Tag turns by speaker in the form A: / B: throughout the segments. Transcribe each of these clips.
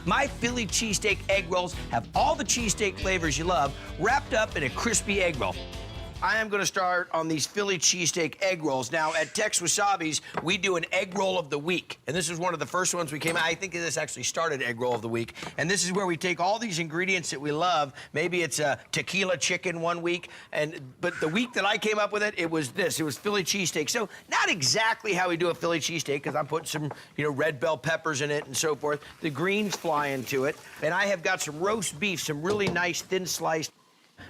A: My Philly cheesesteak egg rolls have all the cheesesteak flavors you love wrapped up in a crispy egg roll. I am going to start on these Philly cheesesteak egg rolls. Now, at Tex Wasabi's, we do an egg roll of the week. And this is one of the first ones we came out. I think this actually started egg roll of the week. And this is where we take all these ingredients that we love. Maybe it's a tequila chicken one week. But the week that I came up with it, it was this. It was Philly cheesesteak. So not exactly how we do a Philly cheesesteak, because I'm putting some, red bell peppers in it and so forth. The greens fly into it. And I have got some roast beef, some really nice thin sliced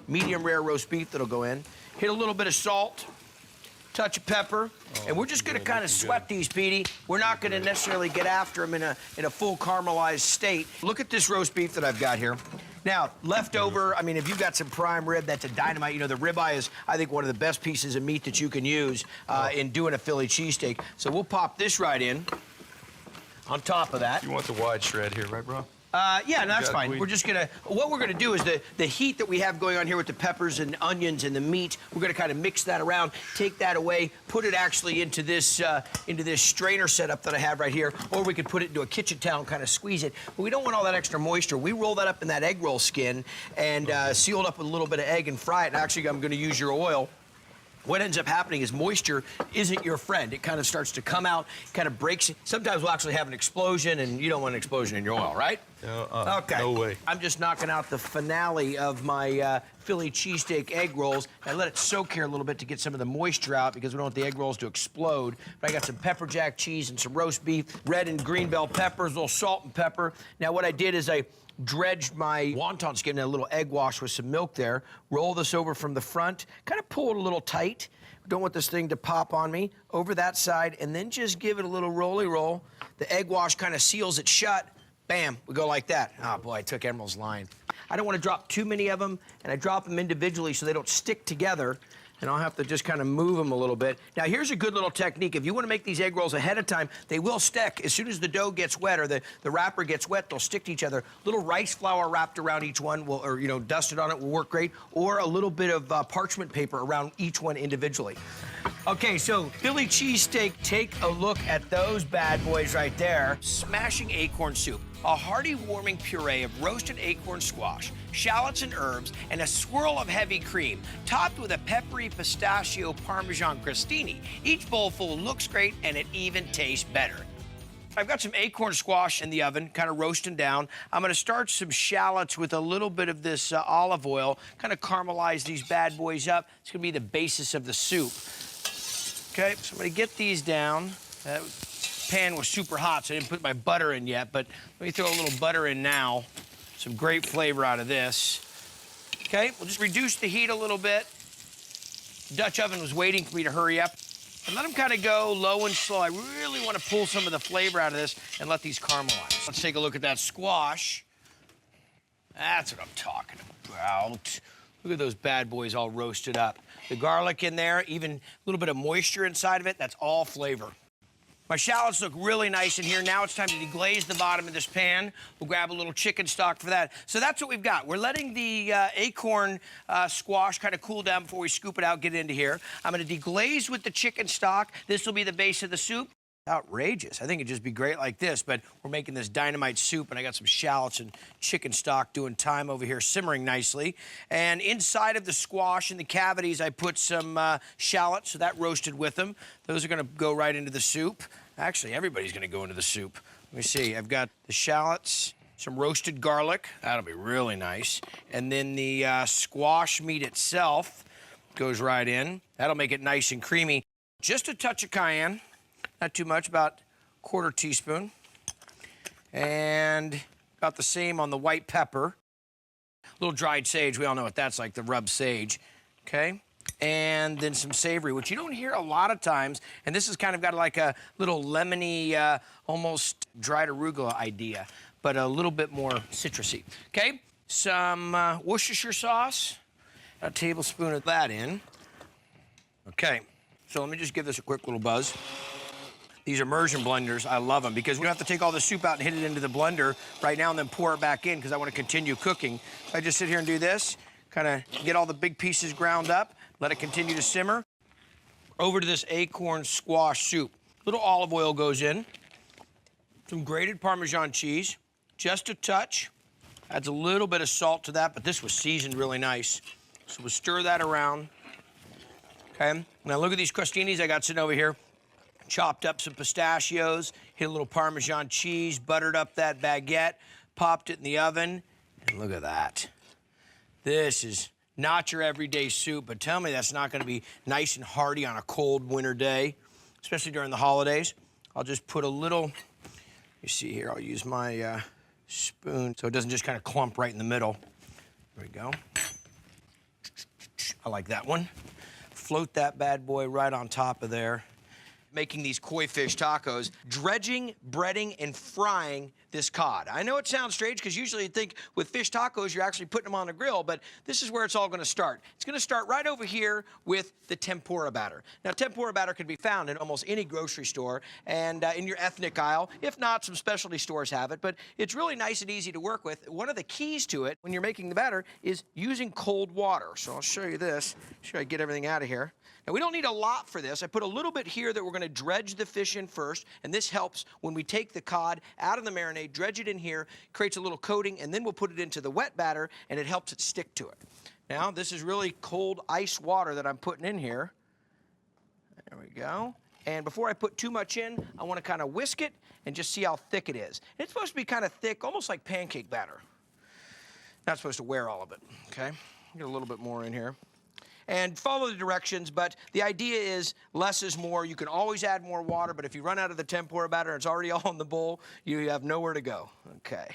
A: medium rare roast beef that'll go in. Hit a little bit of salt, touch of pepper, and we're just going to kind of sweat these, Petey. We're not going to necessarily get after them in a full caramelized state. Look at this roast beef that I've got here. Now, leftover, I mean, if you've got some prime rib, that's a dynamite. The ribeye is, I think, one of the best pieces of meat that you can use in doing a Philly cheesesteak. So we'll pop this right in on top of that.
B: You want the wide shred here, right, bro?
A: Yeah, no, that's fine. We're just gonna, what we're gonna do is the heat that we have going on here with the peppers and onions and the meat, we're gonna kind of mix that around, take that away, put it actually into this strainer setup that I have right here, or we could put it into a kitchen towel and kind of squeeze it. But we don't want all that extra moisture. We roll that up in that egg roll skin and seal it up with a little bit of egg and fry it. And actually, I'm gonna use your oil. What ends up happening is moisture isn't your friend. It kind of starts to come out, kind of breaks. Sometimes we'll actually have an explosion, and you don't want an explosion in your oil, right?
B: Okay. No way.
A: I'm just knocking out the finale of my Philly cheesesteak egg rolls. I let it soak here a little bit to get some of the moisture out because we don't want the egg rolls to explode. But I got some pepper jack cheese and some roast beef, red and green bell peppers, a little salt and pepper. Now, what I did is I dredged my wonton skin in a little egg wash with some milk there, roll this over from the front, kind of pull it a little tight. Don't want this thing to pop on me. Over that side, and then just give it a little roly roll. The egg wash kind of seals it shut. Bam, we go like that. Oh, boy, I took Emerald's line. I don't want to drop too many of them, and I drop them individually so they don't stick together. And I'll have to just kind of move them a little bit. Now, here's a good little technique. If you want to make these egg rolls ahead of time, they will stick. As soon as the dough gets wet or the wrapper gets wet, they'll stick to each other. Little rice flour wrapped around each one, or dusted on it will work great, or a little bit of parchment paper around each one individually. Okay, so Philly cheesesteak, take a look at those bad boys right there. Smashing acorn soup. A hearty, warming puree of roasted acorn squash, shallots and herbs, and a swirl of heavy cream, topped with a peppery pistachio Parmesan crostini. Each bowlful looks great, and it even tastes better. I've got some acorn squash in the oven, kind of roasting down. I'm going to start some shallots with a little bit of this olive oil, kind of caramelize these bad boys up. It's going to be the basis of the soup. Okay, so I'm going to get these down. Pan was super hot, so I didn't put my butter in yet, but let me throw a little butter in now. Some great flavor out of this. Okay, we'll just reduce the heat a little bit. The Dutch oven was waiting for me to hurry up. And let them kind of go low and slow. I really want to pull some of the flavor out of this and let these caramelize. Let's take a look at that squash. That's what I'm talking about. Look at those bad boys all roasted up. The garlic in there, even a little bit of moisture inside of it, that's all flavor. My shallots look really nice in here. Now it's time to deglaze the bottom of this pan. We'll grab a little chicken stock for that. So that's what we've got. We're letting the acorn squash kind of cool down before we scoop it out, get it into here. I'm going to deglaze with the chicken stock. This will be the base of the soup. Outrageous. I think it'd just be great like this, but we're making this dynamite soup, and I got some shallots and chicken stock doing time over here, simmering nicely. And inside of the squash in the cavities, I put some shallots, so that roasted with them. Those are going to go right into the soup. Actually, everybody's going to go into the soup. Let me see. I've got the shallots, some roasted garlic. That'll be really nice. And then the squash meat itself goes right in. That'll make it nice and creamy. Just a touch of cayenne. Not too much, about a quarter teaspoon. And about the same on the white pepper. A little dried sage, we all know what that's like, the rub sage. Okay? And then some savory, which you don't hear a lot of times. And this has kind of got like a little lemony, almost dried arugula idea, but a little bit more citrusy. Okay? Some Worcestershire sauce. A tablespoon of that in. Okay. So let me just give this a quick little buzz. These immersion blenders, I love them because we don't have to take all the soup out and hit it into the blender right now and then pour it back in because I want to continue cooking. So I just sit here and do this, kind of get all the big pieces ground up, let it continue to simmer. Over to this acorn squash soup. Little olive oil goes in, some grated Parmesan cheese, just a touch. Adds a little bit of salt to that, but this was seasoned really nice. So we'll stir that around. Okay, now look at these crostinis I got sitting over here. Chopped up some pistachios, hit a little Parmesan cheese, buttered up that baguette, popped it in the oven, and look at that. This is not your everyday soup, but tell me that's not gonna be nice and hearty on a cold winter day, especially during the holidays. I'll just put a little, you see here, I'll use my spoon so it doesn't just kind of clump right in the middle. There we go. I like that one. Float that bad boy right on top of there. Making these koi fish tacos, dredging, breading, and frying this cod. I know it sounds strange because usually you'd think with fish tacos you're actually putting them on the grill, but this is where it's all gonna start. It's gonna start right over here with the tempura batter. Now, tempura batter can be found in almost any grocery store and in your ethnic aisle. If not, some specialty stores have it, but it's really nice and easy to work with. One of the keys to it when you're making the batter is using cold water. So I'll show you this, show I get everything out of here. Now, we don't need a lot for this. I put a little bit here that we're gonna dredge the fish in first, and this helps when we take the cod out of the marinade, dredge it in here, creates a little coating, and then we'll put it into the wet batter, and it helps it stick to it. Now, this is really cold ice water that I'm putting in here. There we go. And before I put too much in, I wanna kinda whisk it and just see how thick it is. And it's supposed to be kinda thick, almost like pancake batter. Not supposed to wear all of it, okay? Get a little bit more in here. And follow the directions, but the idea is less is more. You can always add more water, but if you run out of the tempura batter and it's already all in the bowl, you have nowhere to go. Okay,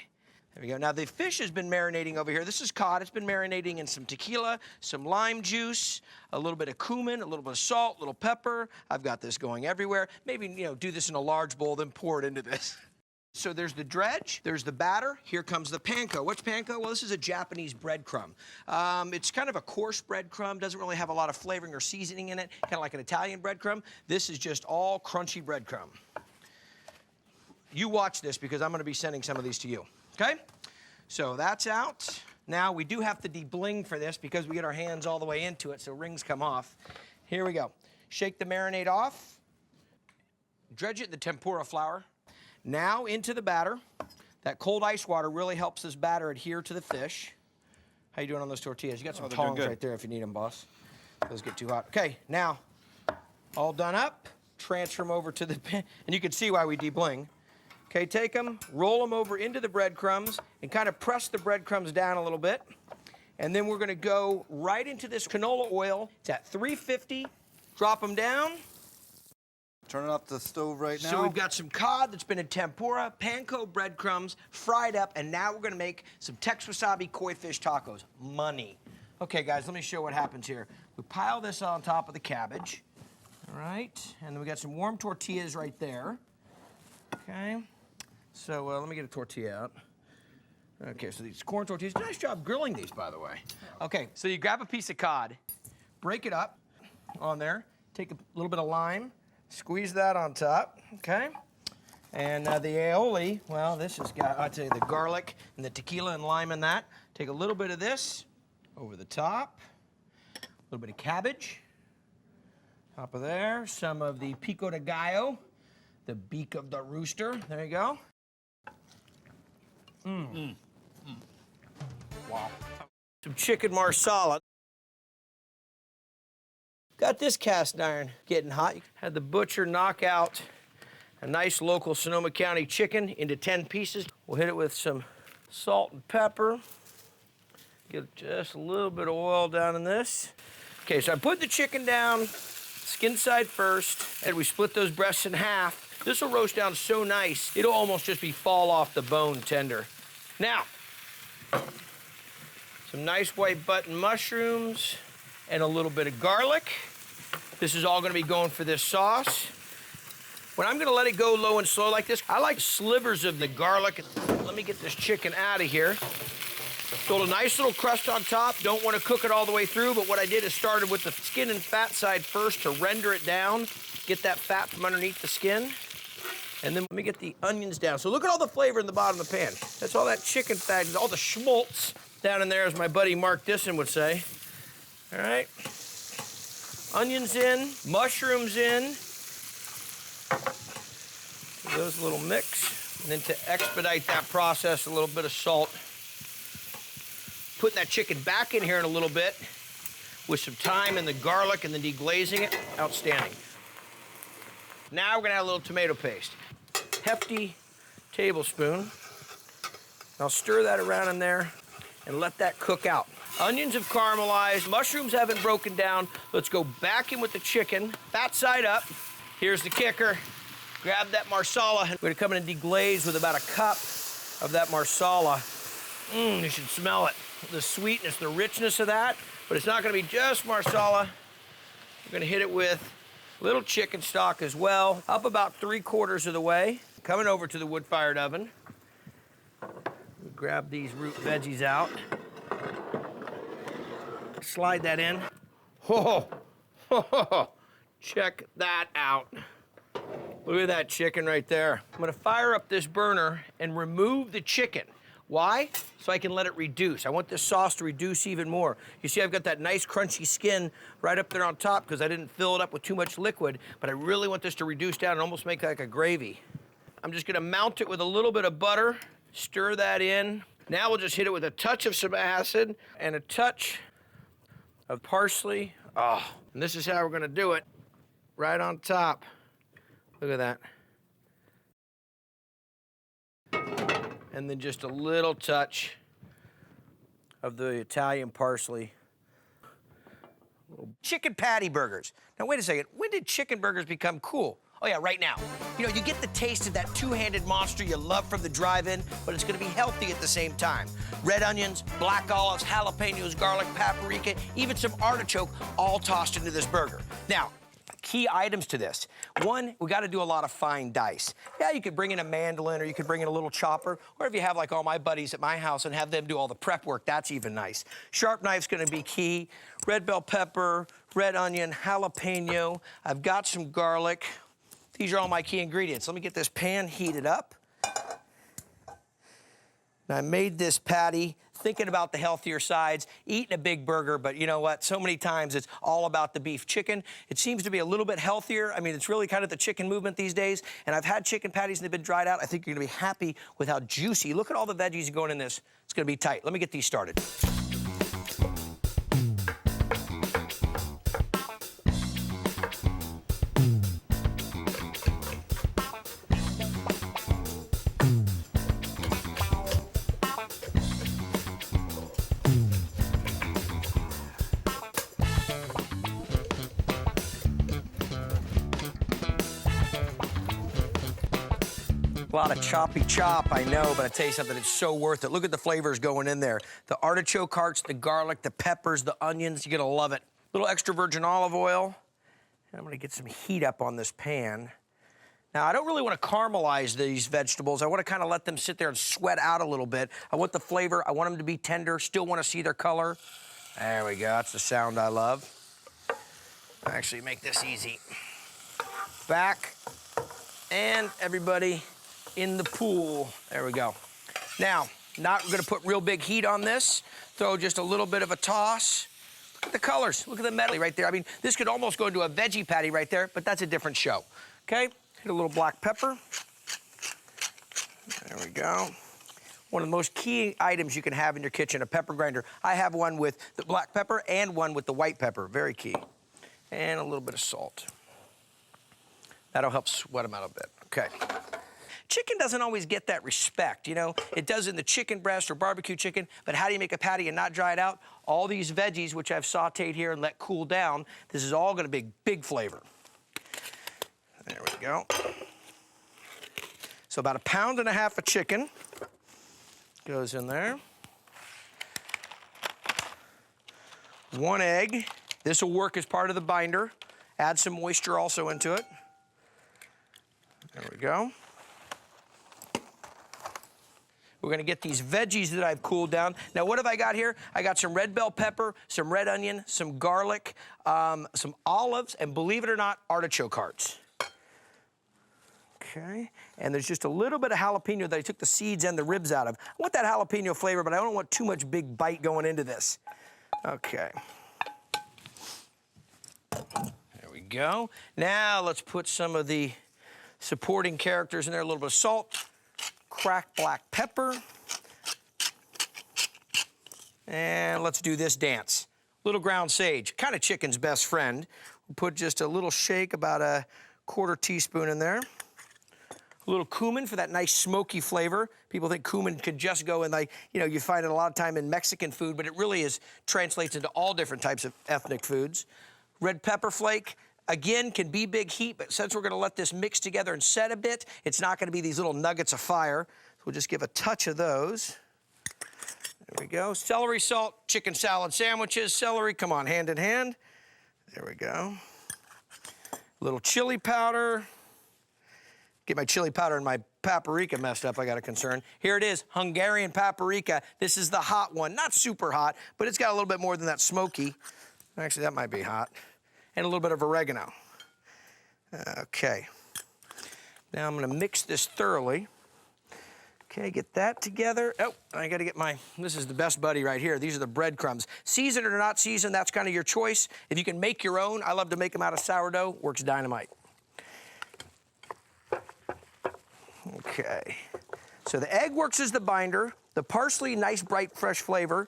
A: there we go. Now the fish has been marinating over here. This is cod. It's been marinating in some tequila, some lime juice, a little bit of cumin, a little bit of salt, a little pepper. I've got this going everywhere. Maybe, do this in a large bowl, then pour it into this. So there's the dredge, there's the batter, here comes the panko. What's panko? Well, this is a Japanese breadcrumb. It's kind of a coarse breadcrumb, doesn't really have a lot of flavoring or seasoning in it, kind of like an Italian breadcrumb. This is just all crunchy breadcrumb. You watch this because I'm gonna be sending some of these to you, okay? So that's out. Now we do have to de-bling for this because we get our hands all the way into it so rings come off. Here we go. Shake the marinade off, dredge it in the tempura flour. Now into the batter. That cold ice water really helps this batter adhere to the fish. How you doing on those tortillas? You got some tongs right there if you need them, boss. Those get too hot. Okay, now, all done up. Transfer them over to the pan, and you can see why we de-bling. Okay, take them, roll them over into the breadcrumbs, and kind of press the breadcrumbs down a little bit. And then we're gonna go right into this canola oil. It's at 350. Drop them down.
C: Turn it off the stove right now.
A: So we've got some cod that's been in tempura, panko breadcrumbs, fried up, and now we're gonna make some Tex Wasabi koi fish tacos. Money. Okay, guys, let me show what happens here. We pile this on top of the cabbage, all right? And then we got some warm tortillas right there, okay? So let me get a tortilla out. Okay, so these corn tortillas, nice job grilling these, by the way. Okay, so you grab a piece of cod, break it up on there, take a little bit of lime, squeeze that on top, okay? And the aioli, well, this has got, I'd say, the garlic and the tequila and lime in that. Take a little bit of this over the top, a little bit of cabbage, top of there, some of the pico de gallo, the beak of the rooster. There you go. Wow. Some chicken marsala. Got this cast iron getting hot. Had the butcher knock out a nice local Sonoma County chicken into 10 pieces. We'll hit it with some salt and pepper. Get just a little bit of oil down in this. Okay, so I put the chicken down, skin side first, and we split those breasts in half. This will roast down so nice, it'll almost just be fall off the bone tender. Now, some nice white button mushrooms and a little bit of garlic. This is all gonna be going for this sauce. When I'm gonna let it go low and slow like this, I like slivers of the garlic. Let me get this chicken out of here. Build a nice little crust on top. Don't wanna cook it all the way through, but what I did is started with the skin and fat side first to render it down, get that fat from underneath the skin. And then let me get the onions down. So look at all the flavor in the bottom of the pan. That's all that chicken fat, all the schmaltz down in there, as my buddy Mark Disson would say. All right. Onions in, mushrooms in. Those little mix. And then to expedite that process, a little bit of salt. Putting that chicken back in here in a little bit with some thyme and the garlic and then deglazing it. Outstanding. Now we're gonna add a little tomato paste. Hefty tablespoon. I'll stir that around in there and let that cook out. Onions have caramelized, mushrooms haven't broken down. Let's go back in with the chicken, fat side up. Here's the kicker. Grab that Marsala. We're gonna come in and deglaze with about a cup of that Marsala. You should smell it. The sweetness, the richness of that, but it's not gonna be just Marsala. We're gonna hit it with a little chicken stock as well, up about 3/4 of the way. Coming over to the wood-fired oven. Grab these root veggies out. Slide that in. Check that out. Look at that chicken right there. I'm gonna fire up this burner and remove the chicken. Why? So I can let it reduce. I want this sauce to reduce even more. You see I've got that nice crunchy skin right up there on top because I didn't fill it up with too much liquid, but I really want this to reduce down and almost make like a gravy. I'm just gonna mount it with a little bit of butter, stir that in. Now we'll just hit it with a touch of some acid and a touch of parsley. Oh, and this is how we're gonna do it. Right on top. Look at that. And then just a little touch of the Italian parsley. Chicken patty burgers. Now, wait a second. When did chicken burgers become cool? Oh, yeah, right now. You know, you get the taste of that two-handed monster you love from the drive-in, but it's gonna be healthy at the same time. Red onions, black olives, jalapenos, garlic, paprika, even some artichoke, all tossed into this burger. Now, key items to this. One, we gotta do a lot of fine dice. Yeah, you could bring in a mandolin or you could bring in a little chopper, or if you have like all my buddies at my house and have them do all the prep work, that's even nice. Sharp knife's gonna be key. Red bell pepper, red onion, jalapeno. I've got some garlic. These are all my key ingredients. Let me get this pan heated up. Now, I made this patty thinking about the healthier sides, eating a big burger, but you know what? So many times it's all about the beef chicken. It seems to be a little bit healthier. I mean, it's really kind of the chicken movement these days, and I've had chicken patties and they've been dried out. I think you're gonna be happy with how juicy. Look at all the veggies going in this. It's gonna be tight. Let me get these started. A lot of choppy chop, I know, but I tell you something, it's so worth it. Look at the flavors going in there. The artichoke hearts, the garlic, the peppers, the onions, you're gonna love it. A little extra virgin olive oil. And I'm gonna get some heat up on this pan. Now, I don't really wanna caramelize these vegetables. I wanna kinda let them sit there and sweat out a little bit. I want the flavor, I want them to be tender, still wanna see their color. There we go, that's the sound I love. Actually, make this easy. Back, and everybody in the pool. There we go. Now, not gonna put real big heat on this. Throw just a little bit of a toss. Look at the colors. Look at the medley right there. I mean, this could almost go into a veggie patty right there, but that's a different show. Okay, hit a little black pepper. There we go. One of the most key items you can have in your kitchen, a pepper grinder. I have one with the black pepper and one with the white pepper, very key. And a little bit of salt. That'll help sweat them out a bit, okay. Chicken doesn't always get that respect, you know? It does in the chicken breast or barbecue chicken, but how do you make a patty and not dry it out? All these veggies, which I've sauteed here and let cool down, this is all gonna be big flavor. There we go. So about 1.5 pounds of chicken goes in there. 1 egg. This will work as part of the binder. Add some moisture also into it. There we go. We're gonna get these veggies that I've cooled down. Now, what have I got here? I got some red bell pepper, some red onion, some garlic, some olives, and believe it or not, artichoke hearts. Okay, and there's just a little bit of jalapeno that I took the seeds and the ribs out of. I want that jalapeno flavor, but I don't want too much big bite going into this. Okay. There we go. Now, let's put some of the supporting characters in there, a little bit of salt, cracked black pepper. And let's do this dance. Little ground sage, kind of chicken's best friend. We'll put just a little shake, about a 1/4 teaspoon in there. A little cumin for that nice smoky flavor. People think cumin could just go in, like, you know, you find it a lot of time in Mexican food, but it really translates into all different types of ethnic foods. Red pepper flake, again, can be big heat, but since we're gonna let this mix together and set a bit, it's not gonna be these little nuggets of fire. So we'll just give a touch of those. There we go. Celery salt, chicken salad sandwiches. Celery, come on, hand in hand. There we go. A little chili powder. Get my chili powder and my paprika messed up, I got a concern. Here it is, Hungarian paprika. This is the hot one, not super hot, but it's got a little bit more than that smoky. Actually, that might be hot. And a little bit of oregano. Okay. Now I'm gonna mix this thoroughly. Okay, get that together. Oh, I gotta get this is the best buddy right here. These are the breadcrumbs. Seasoned or not seasoned, that's kind of your choice. If you can make your own, I love to make them out of sourdough, works dynamite. Okay, so the egg works as the binder, the parsley, nice, bright, fresh flavor.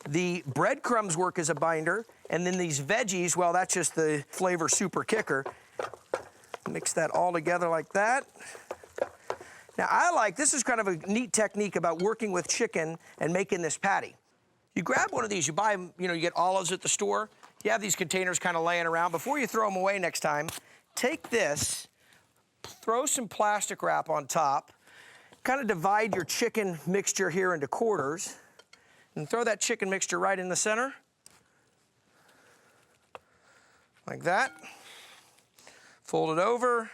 A: The breadcrumbs work as a binder, and then these veggies, well, that's just the flavor super kicker. Mix that all together like that. Now, this is kind of a neat technique about working with chicken and making this patty. You grab one of these, you buy them, you know, you get olives at the store. You have these containers kind of laying around. Before you throw them away next time, take this, throw some plastic wrap on top, kind of divide your chicken mixture here into quarters, and throw that chicken mixture right in the center, like that. Fold it over.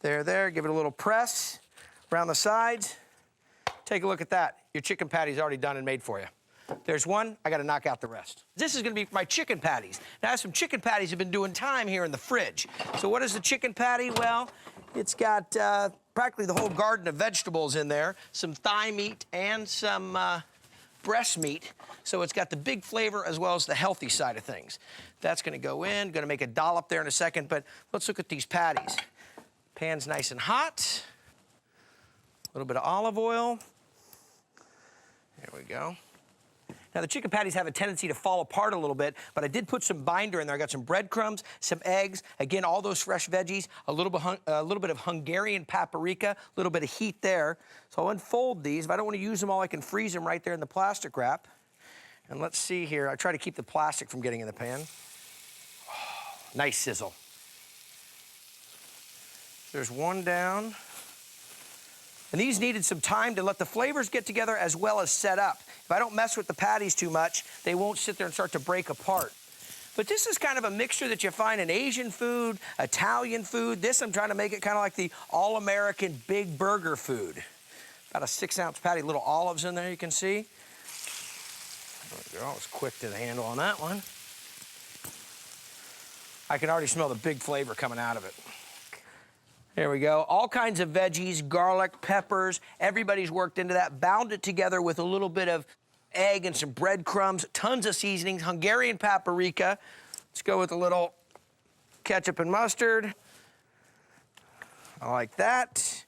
A: There, give it a little press around the sides. Take a look at that. Your chicken patty's already done and made for you. There's one, I gotta knock out the rest. This is gonna be my chicken patties. Now, I have some chicken patties have been doing time here in the fridge. So what is the chicken patty? Well, it's got practically the whole garden of vegetables in there, some thigh meat and some breast meat. So it's got the big flavor as well as the healthy side of things. That's gonna go in, gonna make a dollop there in a second, but let's look at these patties. Pan's nice and hot. A little bit of olive oil. There we go. Now, the chicken patties have a tendency to fall apart a little bit, but I did put some binder in there. I got some breadcrumbs, some eggs, again, all those fresh veggies, a little bit of Hungarian paprika, a little bit of heat there. So I'll unfold these. If I don't want to use them all, I can freeze them right there in the plastic wrap. And let's see here. I try to keep the plastic from getting in the pan. Oh, nice sizzle. There's one down. And these needed some time to let the flavors get together as well as set up. If I don't mess with the patties too much, they won't sit there and start to break apart. But this is kind of a mixture that you find in Asian food, Italian food. This, I'm trying to make it kind of like the all-American big burger food. About a 6-ounce patty, little olives in there, you can see. There we go, I was quick to the handle on that one. I can already smell the big flavor coming out of it. There we go. All kinds of veggies, garlic, peppers, everybody's worked into that. Bound it together with a little bit of egg and some breadcrumbs, tons of seasonings, Hungarian paprika. Let's go with a little ketchup and mustard. I like that.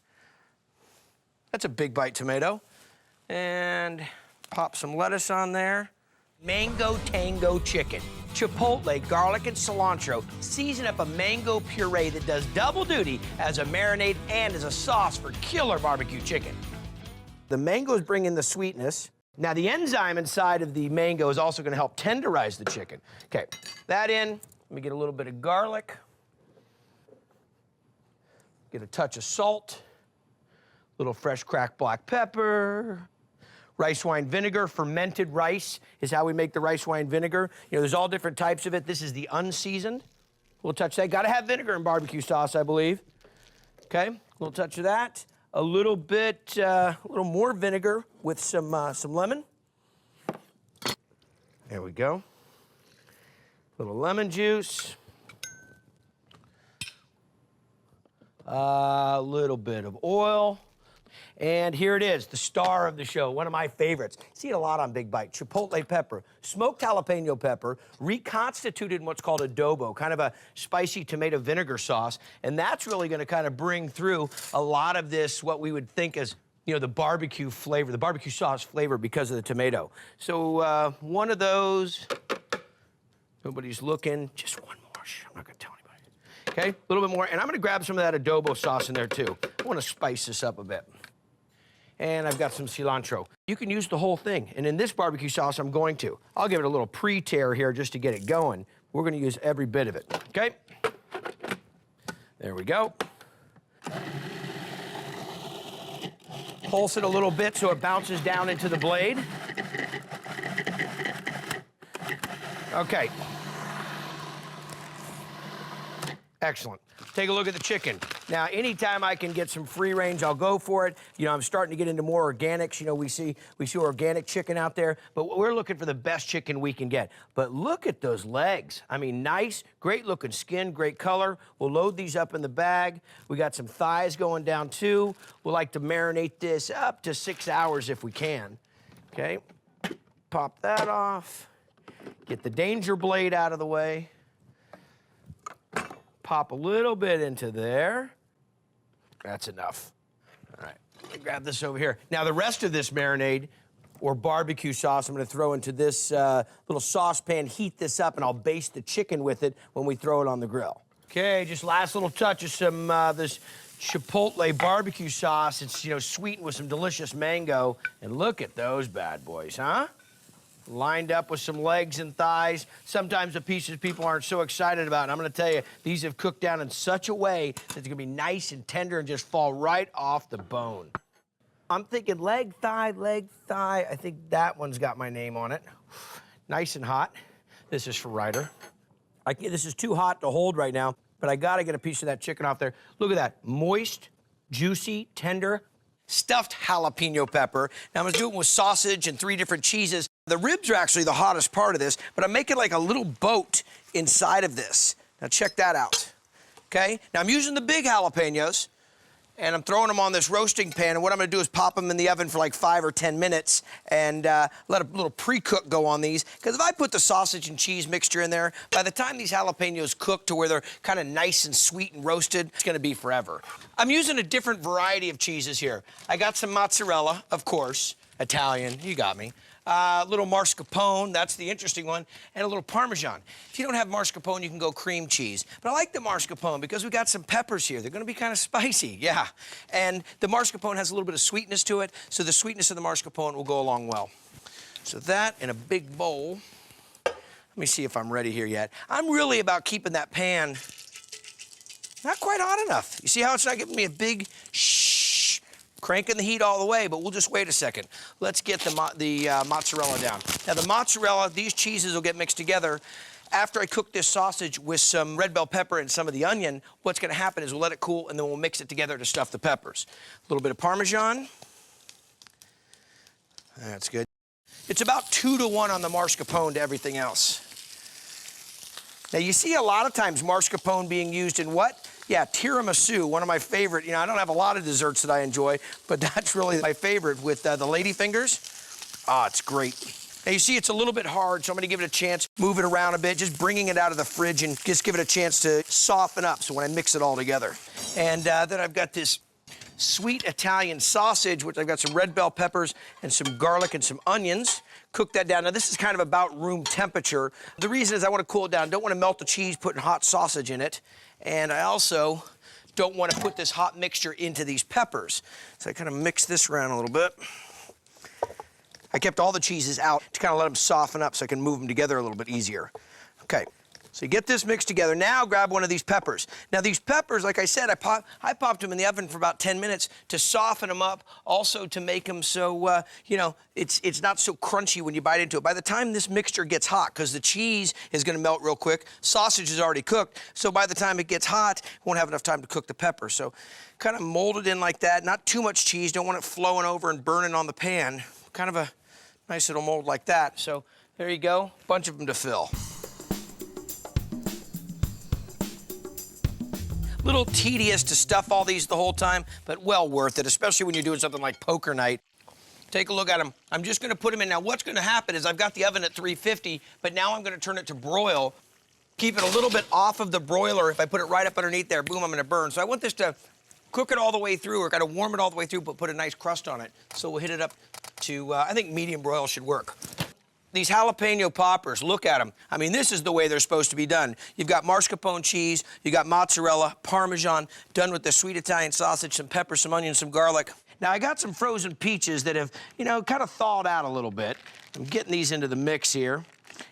A: That's a big bite tomato. And pop some lettuce on there. Mango Tango Chicken. Chipotle, garlic, and cilantro. Season up a mango puree that does double duty as a marinade and as a sauce for killer barbecue chicken. The mangoes bring in the sweetness. Now, the enzyme inside of the mango is also gonna help tenderize the chicken. Okay, that in. Let me get a little bit of garlic. Get a touch of salt. A little fresh cracked black pepper. Rice wine vinegar, fermented rice is how we make the rice wine vinegar. You know, there's all different types of it. This is the unseasoned. We'll touch that. Gotta have vinegar in barbecue sauce, I believe. Okay, a little touch of that. A little bit, a little more vinegar with some lemon. There we go. A little lemon juice. A little bit of oil. And here it is, the star of the show, one of my favorites. See it a lot on Big Bite. Chipotle pepper, smoked jalapeno pepper, reconstituted in what's called adobo, kind of a spicy tomato vinegar sauce. And that's really gonna kind of bring through a lot of this, what we would think as, you know, the barbecue flavor, the barbecue sauce flavor because of the tomato. So one of those, nobody's looking, just one more, I'm not gonna tell anybody. Okay, a little bit more, and I'm gonna grab some of that adobo sauce in there too. I wanna spice this up a bit. And I've got some cilantro. You can use the whole thing, and in this barbecue sauce, I'm going to. I'll give it a little pre-tear here just to get it going. We're gonna use every bit of it, okay? There we go. Pulse it a little bit so it bounces down into the blade. Okay. Excellent. Take a look at the chicken. Now, anytime I can get some free range, I'll go for it. You know, I'm starting to get into more organics. You know, we see organic chicken out there, but we're looking for the best chicken we can get. But look at those legs. I mean, nice, great looking skin, great color. We'll load these up in the bag. We got some thighs going down too. We'll like to marinate this up to 6 hours if we can. Okay, pop that off. Get the danger blade out of the way. Pop a little bit into there. That's enough. All right, let me grab this over here. Now, the rest of this marinade or barbecue sauce, I'm gonna throw into this little saucepan, heat this up, and I'll baste the chicken with it when we throw it on the grill. Okay, just last little touch of some this Chipotle barbecue sauce. It's, you know, sweetened with some delicious mango. And look at those bad boys, huh? Lined up with some legs and thighs. Sometimes the pieces people aren't so excited about. And I'm gonna tell you, these have cooked down in such a way that they're gonna be nice and tender and just fall right off the bone. I'm thinking leg, thigh, leg, thigh. I think that one's got my name on it. Nice and hot. This is for Ryder. This is too hot to hold right now, but I gotta get a piece of that chicken off there. Look at that, moist, juicy, tender. Stuffed jalapeno pepper. Now I'm gonna do it with sausage and 3 different cheeses. The ribs are actually the hottest part of this, but I'm making like a little boat inside of this. Now check that out, okay? Now I'm using the big jalapenos, and I'm throwing them on this roasting pan, and what I'm gonna do is pop them in the oven for like 5 or 10 minutes and let a little pre-cook go on these, because if I put the sausage and cheese mixture in there, by the time these jalapenos cook to where they're kind of nice and sweet and roasted, it's gonna be forever. I'm using a different variety of cheeses here. I got some mozzarella, of course, Italian, you got me. Little mascarpone, that's the interesting one, and a little Parmesan. If you don't have mascarpone, you can go cream cheese. But I like the mascarpone because we got some peppers here. They're gonna be kind of spicy, yeah. And the mascarpone has a little bit of sweetness to it, so the sweetness of the mascarpone will go along well. So that in a big bowl. Let me see if I'm ready here yet. I'm really about keeping that pan not quite hot enough. You see how it's not giving me a big shh, cranking the heat all the way, but we'll just wait a second. Let's get the mozzarella down. Now the mozzarella, these cheeses will get mixed together. After I cook this sausage with some red bell pepper and some of the onion, what's gonna happen is we'll let it cool and then we'll mix it together to stuff the peppers. A little bit of Parmesan. That's good. It's about 2 to 1 on the mascarpone to everything else. Now you see a lot of times mascarpone being used in what? Yeah, tiramisu, one of my favorite. You know, I don't have a lot of desserts that I enjoy, but that's really my favorite with the lady fingers. Ah, it's great. Now you see it's a little bit hard, so I'm gonna give it a chance, move it around a bit, just bringing it out of the fridge and just give it a chance to soften up so when I mix it all together. And then I've got this sweet Italian sausage, which I've got some red bell peppers and some garlic and some onions. Cook that down. Now this is kind of about room temperature. The reason is I want to cool it down. Don't want to melt the cheese putting hot sausage in it. And I also don't want to put this hot mixture into these peppers. So I kind of mix this around a little bit. I kept all the cheeses out to kind of let them soften up so I can move them together a little bit easier. Okay. So you get this mixed together. Now grab one of these peppers. Now these peppers, like I said, I popped them in the oven for about 10 minutes to soften them up, also to make them so, you know, it's not so crunchy when you bite into it. By the time this mixture gets hot, because the cheese is gonna melt real quick, sausage is already cooked, so by the time it gets hot, it won't have enough time to cook the pepper. So kind of mold it in like that, not too much cheese, don't want it flowing over and burning on the pan. Kind of a nice little mold like that. So there you go, bunch of them to fill. Little tedious to stuff all these the whole time, but well worth it, especially when you're doing something like poker night. Take a look at them. I'm just gonna put them in. Now, what's gonna happen is I've got the oven at 350, but now I'm gonna turn it to broil. Keep it a little bit off of the broiler. If I put it right up underneath there, boom, I'm gonna burn. So I want this to cook it all the way through, or gotta warm it all the way through, but put a nice crust on it. So we'll hit it up to, I think medium broil should work. These jalapeno poppers, look at them. I mean, this is the way they're supposed to be done. You've got mascarpone cheese, you got mozzarella, Parmesan, done with the sweet Italian sausage, some pepper, some onion, some garlic. Now, I got some frozen peaches that have, you know, kind of thawed out a little bit. I'm getting these into the mix here.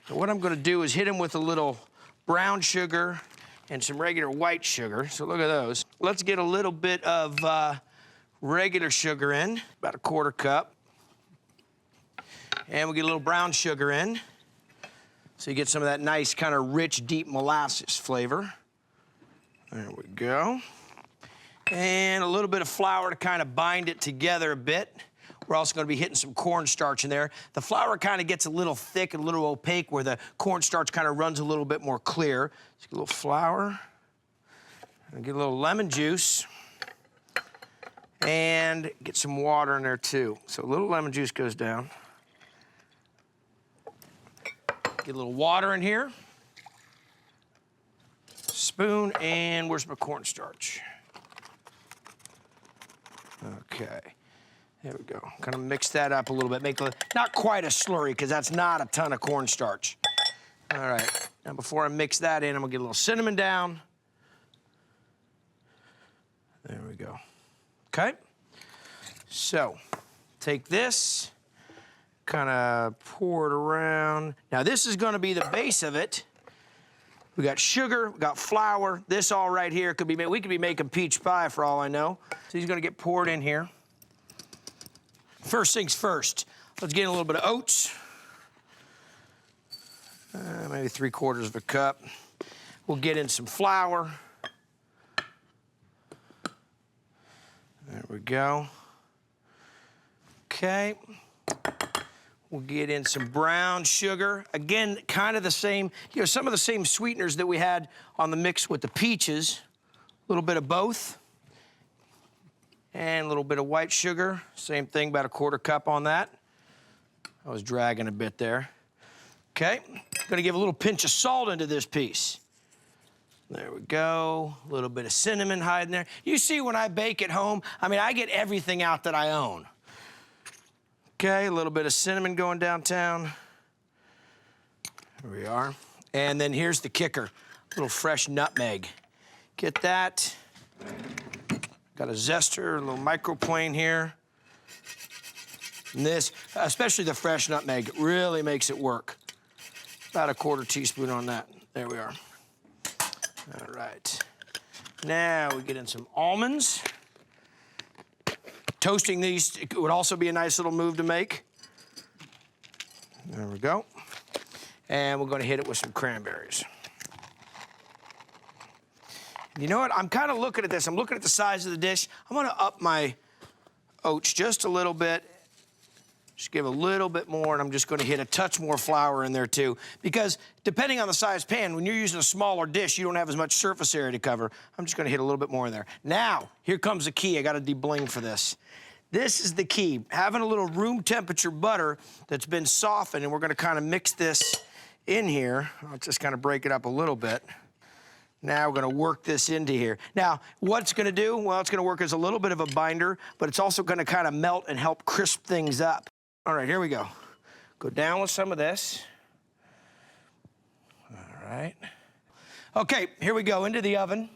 A: And what I'm gonna do is hit them with a little brown sugar and some regular white sugar. So look at those. Let's get a little bit of regular sugar in, about a 1/4 cup. And we'll get a little brown sugar in. So you get some of that nice kind of rich, deep molasses flavor. There we go. And a little bit of flour to kind of bind it together a bit. We're also going to be hitting some cornstarch in there. The flour kind of gets a little thick and a little opaque where the cornstarch kind of runs a little bit more clear. Just get a little flour. And get a little lemon juice. And get some water in there too. So a little lemon juice goes down. Get a little water in here. Spoon, and where's my cornstarch? Okay, there we go. Kind of mix that up a little bit. Make it not quite a slurry, because that's not a ton of cornstarch. All right, now before I mix that in, I'm gonna get a little cinnamon down. There we go. Okay, so take this, kind of pour it around. Now this is gonna be the base of it. We got sugar, we got flour. This all right here could be made, we could be making peach pie for all I know. So he's gonna get poured in here. First things first, let's get in a little bit of oats. Maybe 3/4 of a cup. We'll get in some flour. There we go. Okay. We'll get in some brown sugar. Again, kind of the same, you know, some of the same sweeteners that we had on the mix with the peaches. A little bit of both. And a little bit of white sugar. Same thing, about a 1/4 cup on that. I was dragging a bit there. Okay, gonna give a little pinch of salt into this piece. There we go. A little bit of cinnamon hiding there. You see, when I bake at home, I mean, I get everything out that I own. Okay, a little bit of cinnamon going downtown. There we are. And then here's the kicker, a little fresh nutmeg. Get that. Got a zester, a little microplane here. And this, especially the fresh nutmeg, really makes it work. About a 1/4 teaspoon on that. There we are. All right. Now we get in some almonds. Toasting these would also be a nice little move to make. There we go. And we're gonna hit it with some cranberries. You know what, I'm kind of looking at this. I'm looking at the size of the dish. I'm gonna up my oats just a little bit. Just give a little bit more, and I'm just gonna hit a touch more flour in there too. Because depending on the size pan, when you're using a smaller dish, you don't have as much surface area to cover. I'm just gonna hit a little bit more in there. Now, here comes the key. I gotta debling for this. This is the key. Having a little room temperature butter that's been softened, and we're gonna kind of mix this in here. I'll just kind of break it up a little bit. Now we're gonna work this into here. Now, what it's gonna do, well, it's gonna work as a little bit of a binder, but it's also gonna kind of melt and help crisp things up. All right, here we go. Go down with some of this. All right. Okay, here we go, into the oven.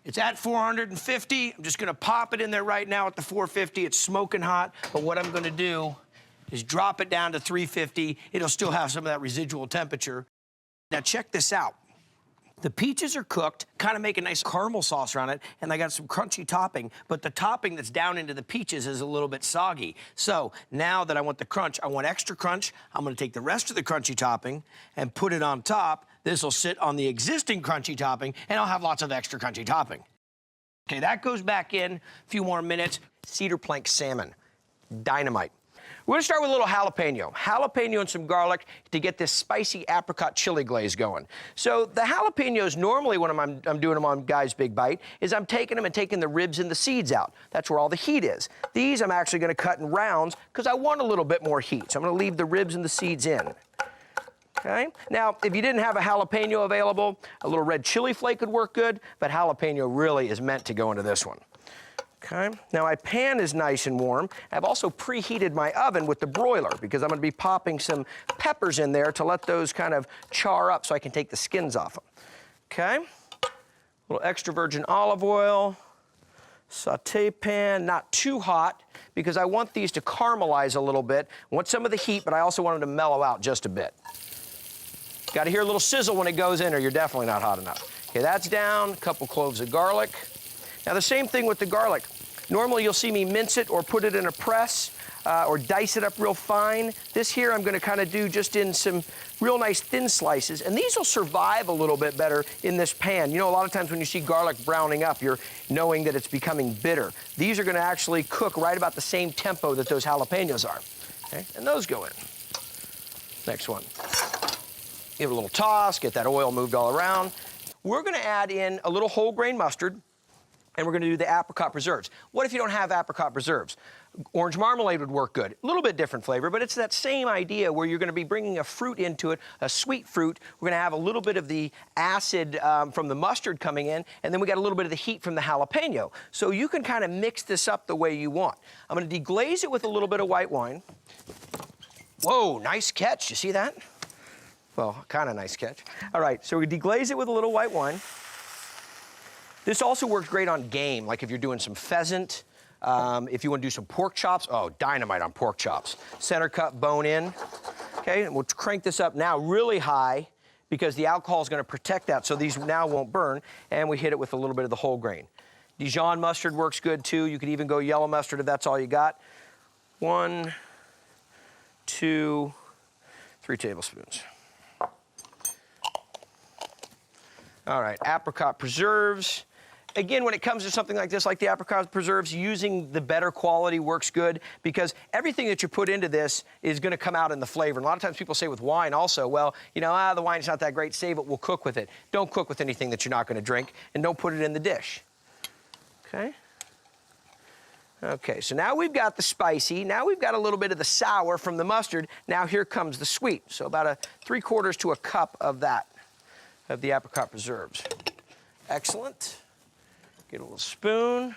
A: It's at 450. I'm just gonna pop it in there right now at the 450. It's smoking hot, but what I'm gonna do is drop it down to 350. It'll still have some of that residual temperature. Now check this out. The peaches are cooked, kind of make a nice caramel sauce around it, and I got some crunchy topping, but the topping that's down into the peaches is a little bit soggy. So now that I want the crunch, I want extra crunch, I'm gonna take the rest of the crunchy topping and put it on top. This will sit on the existing crunchy topping, and I'll have lots of extra crunchy topping. Okay, that goes back in, a few more minutes. Cedar plank salmon, dynamite. We're gonna start with a little jalapeno. Jalapeno and some garlic to get this spicy apricot chili glaze going. So the jalapenos, normally when I'm doing them on Guy's Big Bite, is I'm taking them and taking the ribs and the seeds out. That's where all the heat is. These I'm actually gonna cut in rounds because I want a little bit more heat. So I'm gonna leave the ribs and the seeds in. Okay? Now, if you didn't have a jalapeno available, a little red chili flake would work good, but jalapeno really is meant to go into this one. Okay, now my pan is nice and warm. I've also preheated my oven with the broiler because I'm gonna be popping some peppers in there to let those kind of char up so I can take the skins off them. Okay, a little extra virgin olive oil, saute pan, not too hot because I want these to caramelize a little bit. I want some of the heat, but I also want them to mellow out just a bit. Got to hear a little sizzle when it goes in or you're definitely not hot enough. Okay, that's down, a couple cloves of garlic. Now the same thing with the garlic. Normally you'll see me mince it or put it in a press or dice it up real fine. This here I'm gonna kind of do just in some real nice thin slices, and these will survive a little bit better in this pan. You know, a lot of times when you see garlic browning up, you're knowing that it's becoming bitter. These are gonna actually cook right about the same tempo that those jalapenos are. Okay, and those go in. Next one. Give it a little toss, get that oil moved all around. We're gonna add in a little whole grain mustard, and we're gonna do the apricot preserves. What if you don't have apricot preserves? Orange marmalade would work good. A little bit different flavor, but it's that same idea where you're gonna be bringing a fruit into it, a sweet fruit. We're gonna have a little bit of the acid from the mustard coming in, and then we got a little bit of the heat from the jalapeno. So you can kind of mix this up the way you want. I'm gonna deglaze it with a little bit of white wine. Whoa, nice catch, you see that? Well, kind of nice catch. All right, so we deglaze it with a little white wine. This also works great on game, like if you're doing some pheasant, if you want to do some pork chops. Oh, dynamite on pork chops. Center cut, bone in. Okay, and we'll crank this up now really high because the alcohol is going to protect that so these now won't burn, and we hit it with a little bit of the whole grain. Dijon mustard works good too. You could even go yellow mustard if that's all you got. 1, 2, 3 tablespoons. All right, apricot preserves. Again, when it comes to something like this, like the apricot preserves, using the better quality works good because everything that you put into this is going to come out in the flavor. And a lot of times people say with wine also, well, you know, the wine's not that great, save it, we'll cook with it. Don't cook with anything that you're not going to drink, and don't put it in the dish. Okay? Okay, so now we've got the spicy. Now we've got a little bit of the sour from the mustard. Now here comes the sweet. So about 3/4 to a cup of that, of the apricot preserves. Excellent. Get a little spoon,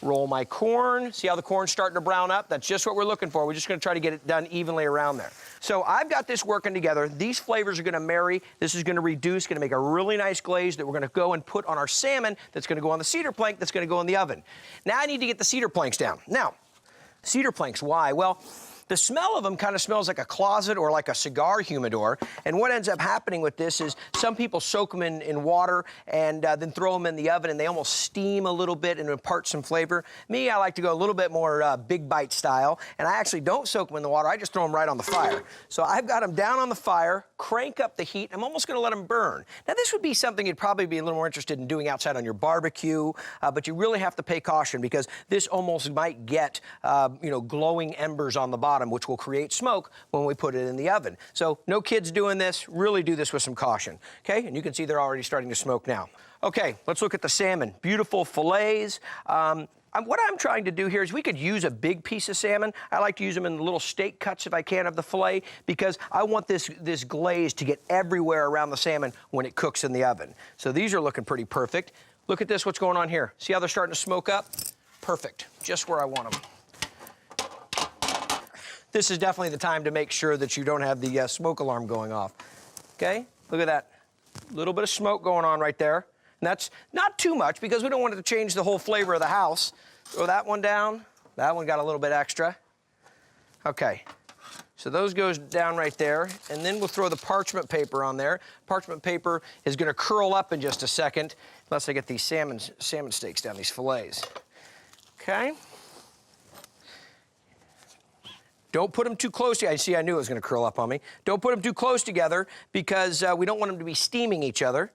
A: roll my corn. See how the corn's starting to brown up? That's just what we're looking for. We're just gonna try to get it done evenly around there. So I've got this working together. These flavors are gonna marry. This is gonna reduce, gonna make a really nice glaze that we're gonna go and put on our salmon that's gonna go on the cedar plank that's gonna go in the oven. Now I need to get the cedar planks down. Now, cedar planks, why? Well, the smell of them kind of smells like a closet or like a cigar humidor. And what ends up happening with this is some people soak them in water and then throw them in the oven and they almost steam a little bit and impart some flavor. Me, I like to go a little bit more big bite style. And I actually don't soak them in the water. I just throw them right on the fire. So I've got them down on the fire, crank up the heat. I'm almost going to let them burn. Now, this would be something you'd probably be a little more interested in doing outside on your barbecue. But you really have to pay caution because this almost might get, glowing embers on the bottom, which will create smoke when we put it in the oven. So no kids doing this. Really do this with some caution. Okay, and you can see they're already starting to smoke now. Okay, let's look at the salmon. Beautiful fillets. What I'm trying to do here is we could use a big piece of salmon. I like to use them in little steak cuts if I can of the fillet because I want this glaze to get everywhere around the salmon when it cooks in the oven. So these are looking pretty perfect. Look at this, what's going on here. See how they're starting to smoke up? Perfect, just where I want them. This is definitely the time to make sure that you don't have the smoke alarm going off. Okay, look at that. A little bit of smoke going on right there. And that's not too much because we don't want it to change the whole flavor of the house. Throw that one down. That one got a little bit extra. Okay, so those goes down right there. And then we'll throw the parchment paper on there. Parchment paper is gonna curl up in just a second unless I get these salmon steaks down, these fillets. Okay. Don't put them too close. I see, I knew it was going to curl up on me. Don't put them too close together because we don't want them to be steaming each other.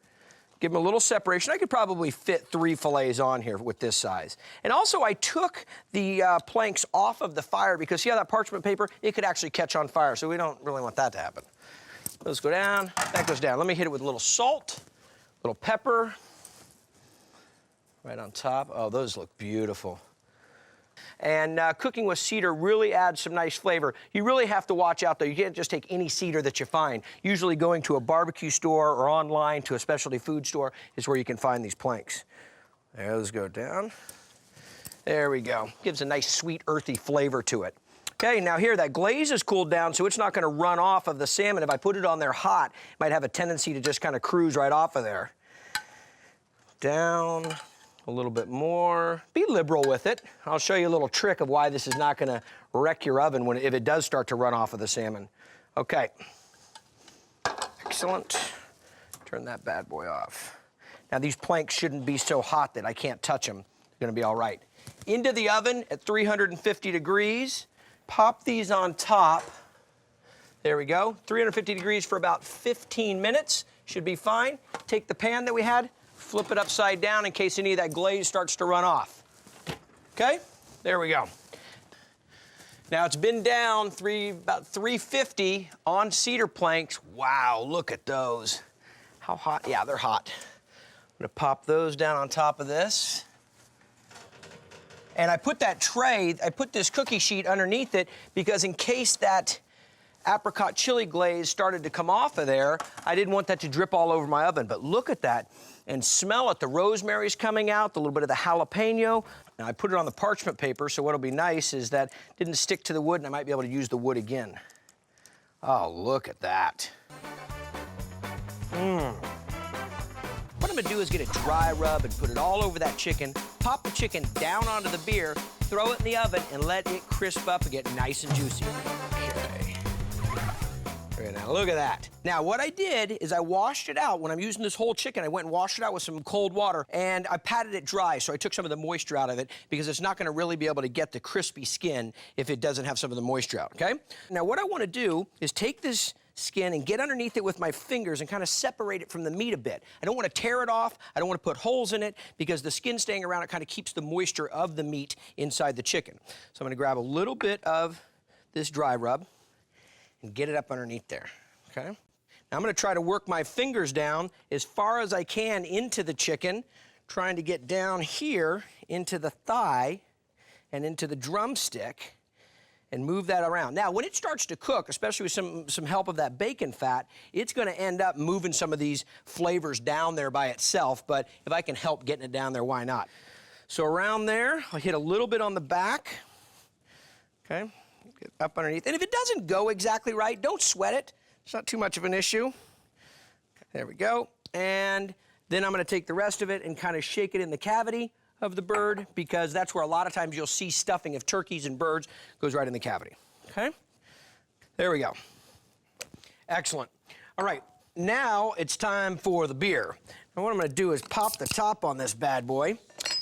A: Give them a little separation. I could probably fit 3 fillets on here with this size. And also, I took the planks off of the fire because, see how that parchment paper, it could actually catch on fire, so we don't really want that to happen. Those go down, that goes down. Let me hit it with a little salt, a little pepper, right on top. Oh, those look beautiful. And cooking with cedar really adds some nice flavor. You really have to watch out, though. You can't just take any cedar that you find. Usually going to a barbecue store or online to a specialty food store is where you can find these planks. There, those go down. There we go. Gives a nice, sweet, earthy flavor to it. Okay, now here, that glaze is cooled down, so it's not going to run off of the salmon. If I put it on there hot, it might have a tendency to just kind of cruise right off of there. Down. A little bit more. Be liberal with it. I'll show you a little trick of why this is not going to wreck your oven if it does start to run off of the salmon. Okay. Excellent. Turn that bad boy off. Now, these planks shouldn't be so hot that I can't touch them. They're going to be all right. Into the oven at 350 degrees. Pop these on top. There we go. 350 degrees for about 15 minutes. Should be fine. Take the pan that we had. Flip it upside down in case any of that glaze starts to run off. Okay, there we go. Now it's been down about 350 on cedar planks. Wow, look at those. How hot? Yeah, they're hot. I'm gonna pop those down on top of this. And I put that tray, I put this cookie sheet underneath it because in case that apricot chili glaze started to come off of there, I didn't want that to drip all over my oven. But look at that. And smell it. The rosemary's coming out, a little bit of the jalapeno. Now, I put it on the parchment paper, so what'll be nice is that it didn't stick to the wood, and I might be able to use the wood again. Oh, look at that. What I'm gonna do is get a dry rub and put it all over that chicken, pop the chicken down onto the beer, throw it in the oven, and let it crisp up and get nice and juicy. Okay. Now, look at that. Now, what I did is I washed it out. When I'm using this whole chicken, I went and washed it out with some cold water, and I patted it dry, so I took some of the moisture out of it because it's not going to really be able to get the crispy skin if it doesn't have some of the moisture out, okay? Now, what I want to do is take this skin and get underneath it with my fingers and kind of separate it from the meat a bit. I don't want to tear it off. I don't want to put holes in it because the skin staying around it kind of keeps the moisture of the meat inside the chicken. So I'm going to grab a little bit of this dry rub and get it up underneath there, okay? Now I'm gonna try to work my fingers down as far as I can into the chicken, trying to get down here into the thigh and into the drumstick and move that around. Now, when it starts to cook, especially with some help of that bacon fat, it's gonna end up moving some of these flavors down there by itself, but if I can help getting it down there, why not? So around there, I'll hit a little bit on the back, okay? Get up underneath. And if it doesn't go exactly right, don't sweat it. It's not too much of an issue. There we go. And then I'm going to take the rest of it and kind of shake it in the cavity of the bird because that's where a lot of times you'll see stuffing of turkeys and birds goes right in the cavity. Okay? There we go. Excellent. All right. Now it's time for the beer. Now what I'm going to do is pop the top on this bad boy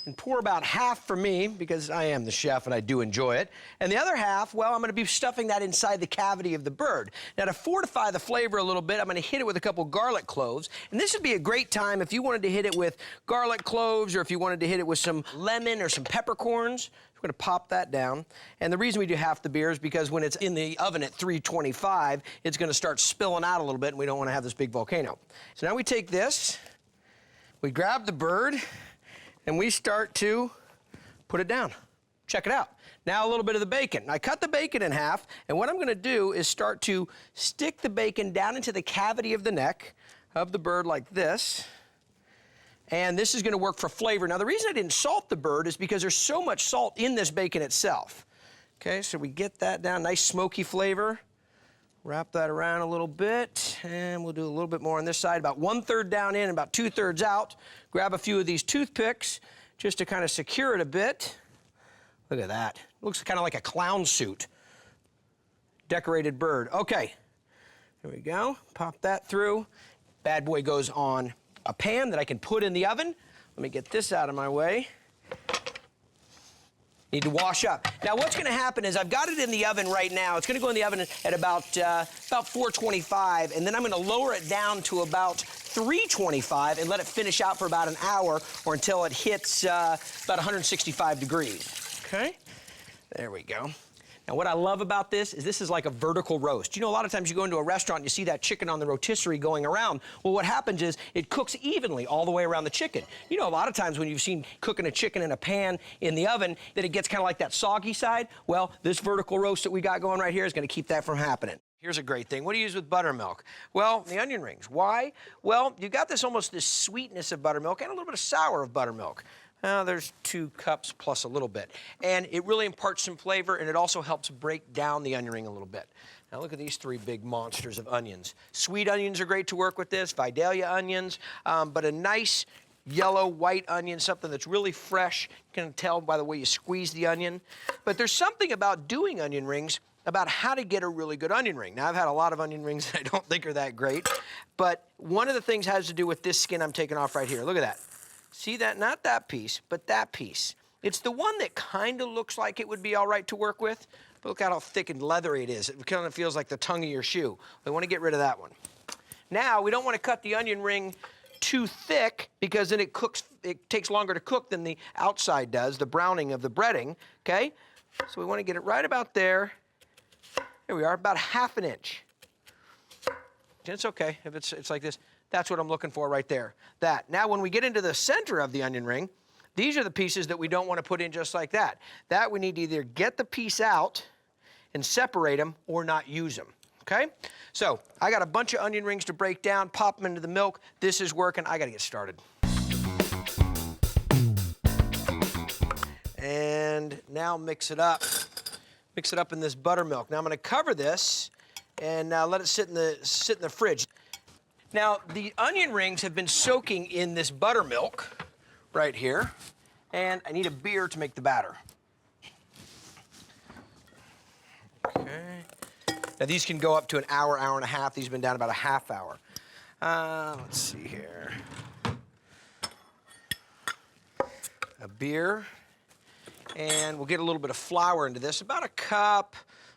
A: and pour about half for me because I am the chef and I do enjoy it. And the other half, well, I'm gonna be stuffing that inside the cavity of the bird. Now to fortify the flavor a little bit, I'm gonna hit it with a couple garlic cloves. And this would be a great time if you wanted to hit it with garlic cloves or if you wanted to hit it with some lemon or some peppercorns. We're gonna pop that down. And the reason we do half the beer is because when it's in the oven at 325, it's gonna start spilling out a little bit and we don't wanna have this big volcano. So now we take this, we grab the bird, and we start to put it down. Check it out. Now a little bit of the bacon. I cut the bacon in half, and what I'm gonna do is start to stick the bacon down into the cavity of the neck of the bird like this. And this is gonna work for flavor. Now the reason I didn't salt the bird is because there's so much salt in this bacon itself. Okay, so we get that down, nice smoky flavor. Wrap that around a little bit, and we'll do a little bit more on this side, about 1/3 down in and about 2/3 out. Grab a few of these toothpicks just to kind of secure it a bit. Look at that. Looks kind of like a clown suit. Decorated bird. Okay, there we go. Pop that through. Bad boy goes on a pan that I can put in the oven. Let me get this out of my way. Need to wash up. Now, what's going to happen is I've got it in the oven right now. It's going to go in the oven at about 425, and then I'm going to lower it down to about 325 and let it finish out for about an hour or until it hits about 165 degrees. Okay? There we go. Now, what I love about this is like a vertical roast. You know, a lot of times you go into a restaurant and you see that chicken on the rotisserie going around. Well, what happens is it cooks evenly all the way around the chicken. You know, a lot of times when you've seen cooking a chicken in a pan in the oven, that it gets kind of like that soggy side. Well, this vertical roast that we got going right here is going to keep that from happening. Here's a great thing. What do you use with buttermilk? Well, the onion rings. Why? Well, you got this almost this sweetness of buttermilk and a little bit of sour of buttermilk. There's 2 cups plus a little bit. And it really imparts some flavor, and it also helps break down the onion ring a little bit. Now look at these 3 big monsters of onions. Sweet onions are great to work with this, Vidalia onions, but a nice yellow, white onion, something that's really fresh. You can tell by the way you squeeze the onion. But there's something about doing onion rings about how to get a really good onion ring. Now, I've had a lot of onion rings that I don't think are that great, but one of the things has to do with this skin I'm taking off right here. Look at that. See that? Not that piece, but that piece. It's the one that kind of looks like it would be all right to work with, but look at how thick and leathery it is. It kind of feels like the tongue of your shoe. We want to get rid of that one. Now, we don't want to cut the onion ring too thick because then it takes longer to cook than the outside does, the browning of the breading, okay? So we want to get it right about there. Here we are, about 1/2 inch. It's okay if it's like this. That's what I'm looking for right there. That. Now, when we get into the center of the onion ring, these are the pieces that we don't want to put in just like that. That we need to either get the piece out and separate them or not use them, okay? So, I got a bunch of onion rings to break down, pop them into the milk. This is working. I got to get started. And now mix it up. Mix it up in this buttermilk. Now, I'm going to cover this and let it sit in the fridge. Now, the onion rings have been soaking in this buttermilk right here, and I need a beer to make the batter. Okay. Now, these can go up to an hour, hour and a half. These have been down about a 1/2 hour. Let's see here. A beer, and we'll get a little bit of flour into this, about a cup.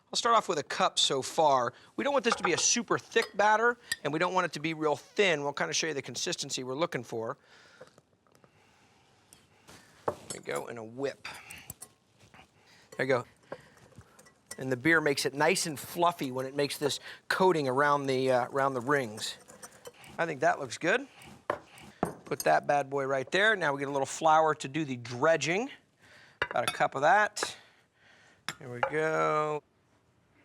A: I'll start off with a cup so far. We don't want this to be a super thick batter, and we don't want it to be real thin. We'll kind of show you the consistency we're looking for. There we go, and a whip. There you go. And the beer makes it nice and fluffy when it makes this coating around the rings. I think that looks good. Put that bad boy right there. Now we get a little flour to do the dredging. About a cup of that. There we go.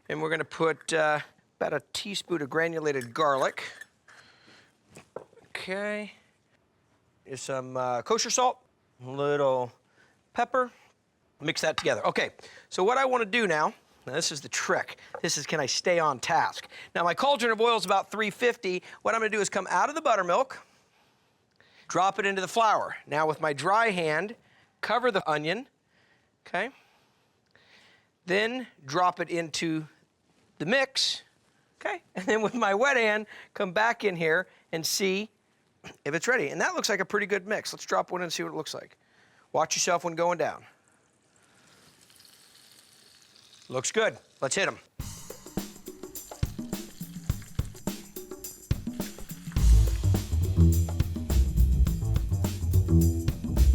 A: And we're going to put about a teaspoon of granulated garlic. Okay. Here's some kosher salt, a little pepper. Mix that together. Okay, so what I want to do now, this is the trick. This is, can I stay on task? Now, my cauldron of oil is about 350. What I'm going to do is come out of the buttermilk, drop it into the flour. Now, with my dry hand, cover the onion, okay? Then drop it into the mix, okay? And then with my wet hand, come back in here and see if it's ready. And that looks like a pretty good mix. Let's drop one in and see what it looks like. Watch yourself when going down. Looks good. Let's hit them.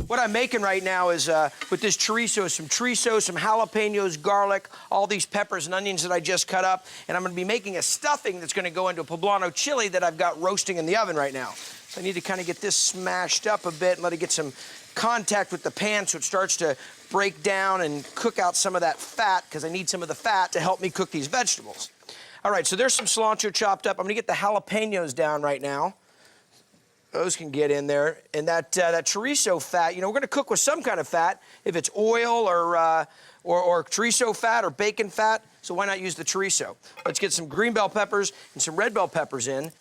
A: What I'm making right now is, with this chorizo, some jalapeños, garlic, all these peppers and onions that I just cut up, and I'm gonna be making a stuffing that's gonna go into a poblano chili that I've got roasting in the oven right now. So I need to kind of get this smashed up a bit and let it get some contact with the pan so it starts to break down and cook out some of that fat, because I need some of the fat to help me cook these vegetables. All right, so there's some cilantro chopped up. I'm gonna get the jalapeños down right now. Those can get in there. And that chorizo fat, you know, we're going to cook with some kind of fat, if it's oil or chorizo fat or bacon fat, so why not use the chorizo? Let's get some green bell peppers and some red bell peppers in.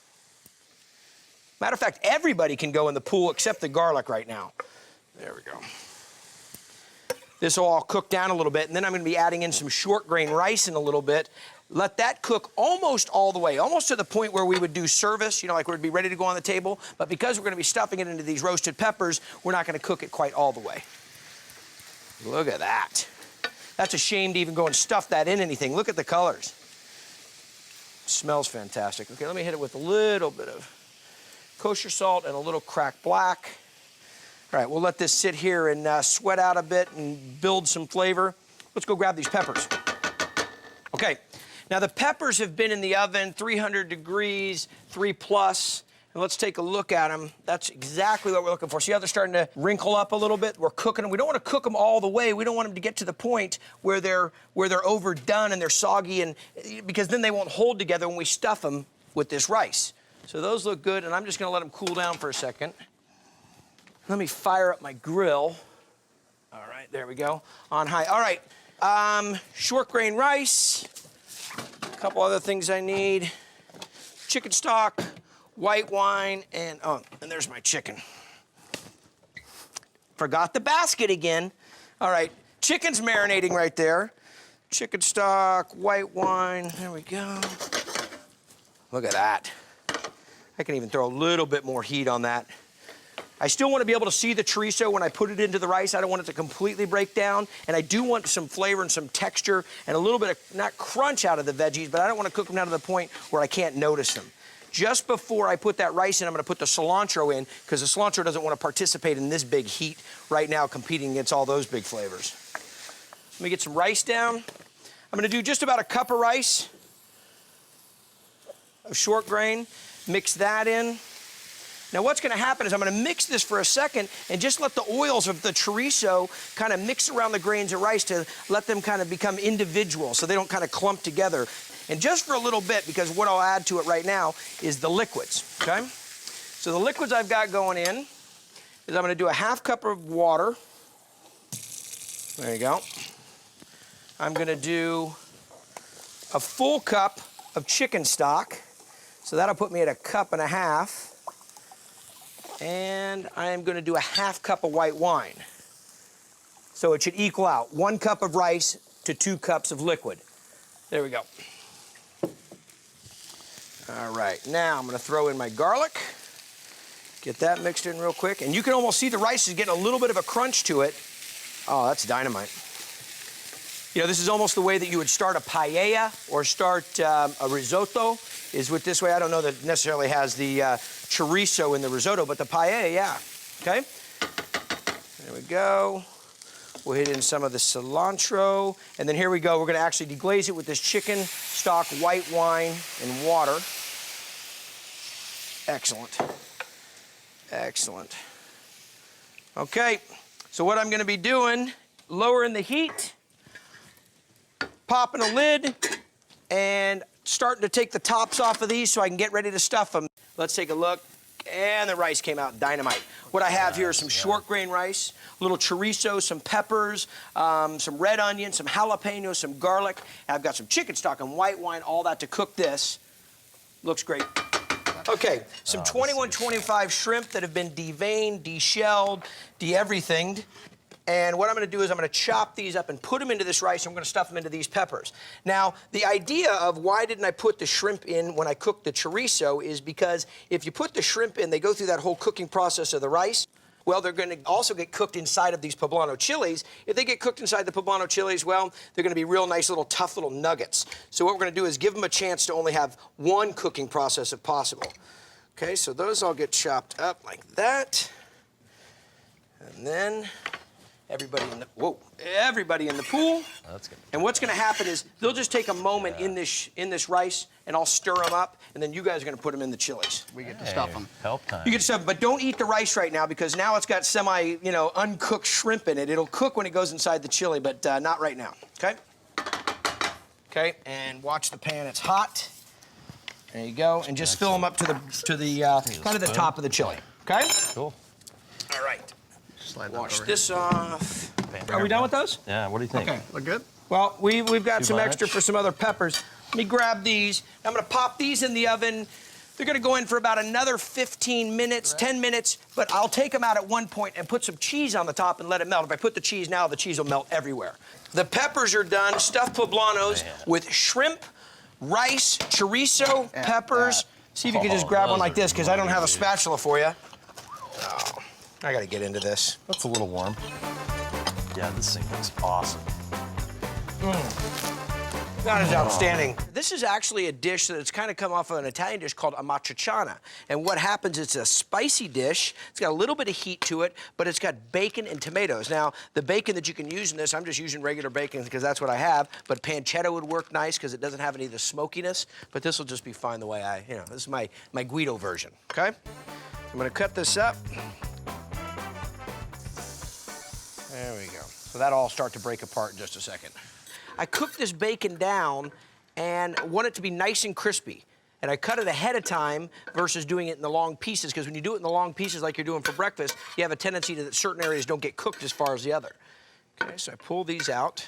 A: Matter of fact, everybody can go in the pool except the garlic right now. There we go. This will all cook down a little bit, and then I'm going to be adding in some short grain rice in a little bit. Let that cook almost all the way, almost to the point where we would do service, you know, like we'd be ready to go on the table. But because we're going to be stuffing it into these roasted peppers, we're not going to cook it quite all the way. Look at that. That's a shame to even go and stuff that in anything. Look at the colors. Smells fantastic. Okay, let me hit it with a little bit of kosher salt and a little cracked black. All right, we'll let this sit here and sweat out a bit and build some flavor. Let's go grab these peppers. Okay, now the peppers have been in the oven, 300 degrees, 3+. And let's take a look at them. That's exactly what we're looking for. See how they're starting to wrinkle up a little bit? We're cooking them. We don't want to cook them all the way. We don't want them to get to the point where they're overdone and they're soggy, and because then they won't hold together when we stuff them with this rice. So those look good, and I'm just going to let them cool down for a second. Let me fire up my grill. All right, there we go. On high. All right, short grain rice. A couple other things I need. Chicken stock. White wine, and there's my chicken. Forgot the basket again. All right, chicken's marinating right there. Chicken stock, white wine, there we go. Look at that. I can even throw a little bit more heat on that. I still want to be able to see the chorizo when I put it into the rice. I don't want it to completely break down, and I do want some flavor and some texture and a little bit of, not crunch out of the veggies, but I don't want to cook them down to the point where I can't notice them. Just before I put that rice in, I'm going to put the cilantro in, because the cilantro doesn't want to participate in this big heat right now, competing against all those big flavors. Let me get some rice down. I'm going to do just about a cup of rice of short grain. Mix that in. Now what's going to happen is I'm going to mix this for a second and just let the oils of the chorizo kind of mix around the grains of rice to let them kind of become individual so they don't kind of clump together. And just for a little bit, because what I'll add to it right now is the liquids, okay? So the liquids I've got going in is I'm going to do a half cup of water. There you go. I'm going to do a full cup of chicken stock. So that'll put me at a cup and a half. And I am going to do a half cup of white wine. So it should equal out 1 cup of rice to 2 cups of liquid. There we go. All right, now I'm going to throw in my garlic. Get that mixed in real quick. And you can almost see the rice is getting a little bit of a crunch to it. Oh, that's dynamite. You know, this is almost the way that you would start a paella or start a risotto, is with this way. I don't know that it necessarily has the chorizo in the risotto, but the paella, yeah. Okay? There we go. We'll hit in some of the cilantro. And then here we go. We're going to actually deglaze it with this chicken stock, white wine, and water. Excellent. Excellent. Okay, so what I'm going to be doing, lowering the heat, popping a lid, and starting to take the tops off of these so I can get ready to stuff them. Let's take a look. And the rice came out dynamite. What I have here is some short grain rice, a little chorizo, some peppers, some red onion, some jalapeños, some garlic. I've got some chicken stock and white wine, all that to cook this. Looks great. Okay, some 2125 shrimp that have been deveined, deshelled, de-everythinged. And what I'm going to do is I'm going to chop these up and put them into this rice, and I'm going to stuff them into these peppers. Now, the idea of why didn't I put the shrimp in when I cooked the chorizo is because if you put the shrimp in, they go through that whole cooking process of the rice. Well, they're going to also get cooked inside of these poblano chilies. If they get cooked inside the poblano chilies, well, they're going to be real nice, little tough little nuggets. So what we're going to do is give them a chance to only have one cooking process if possible. Okay, so those all get chopped up like that. And then everybody in the pool.
B: Oh, that's good.
A: And what's going to happen is they'll just take a moment in this rice, and I'll stir them up, and then you guys are going to put them in the chilies.
C: We get to stuff them.
B: Help time.
A: You get to stuff them, but don't eat the rice right now because now it's got semi, uncooked shrimp in it. It'll cook when it goes inside the chili, but not right now. Okay. Okay, and watch the pan. It's hot. There you go, and just fill them up to the kind of the top of the chili. Okay.
B: Cool.
A: All right.
C: Slide that
A: Wash
C: over
A: this off. Are we done with those?
B: Yeah, what do you think?
C: Okay, look good?
A: Well, we've got some
B: much?
A: extra for some other peppers. Let me grab these. I'm going to pop these in the oven. They're going to go in for about another 15 minutes, 10 minutes, but I'll take them out at one point and put some cheese on the top and let it melt. If I put the cheese now, the cheese will melt everywhere. The peppers are done. Stuffed poblanos with shrimp, rice, chorizo, peppers. See if you can just grab one like this, because I don't have a spatula for you. Oh, I got to get into this.
B: That's a little warm. Yeah, this thing looks awesome.
A: That is outstanding. This is actually a dish that's kind of come off of an Italian dish called amatriciana. And what happens, it's a spicy dish. It's got a little bit of heat to it, but it's got bacon and tomatoes. Now, the bacon that you can use in this, I'm just using regular bacon because that's what I have, but pancetta would work nice because it doesn't have any of the smokiness, but this will just be fine the way this is my Guido version, okay? I'm gonna cut this up. There we go. So that'll all start to break apart in just a second. I cooked this bacon down and want it to be nice and crispy. And I cut it ahead of time versus doing it in the long pieces, because when you do it in the long pieces like you're doing for breakfast, you have a tendency that certain areas don't get cooked as far as the other. Okay, so I pull these out.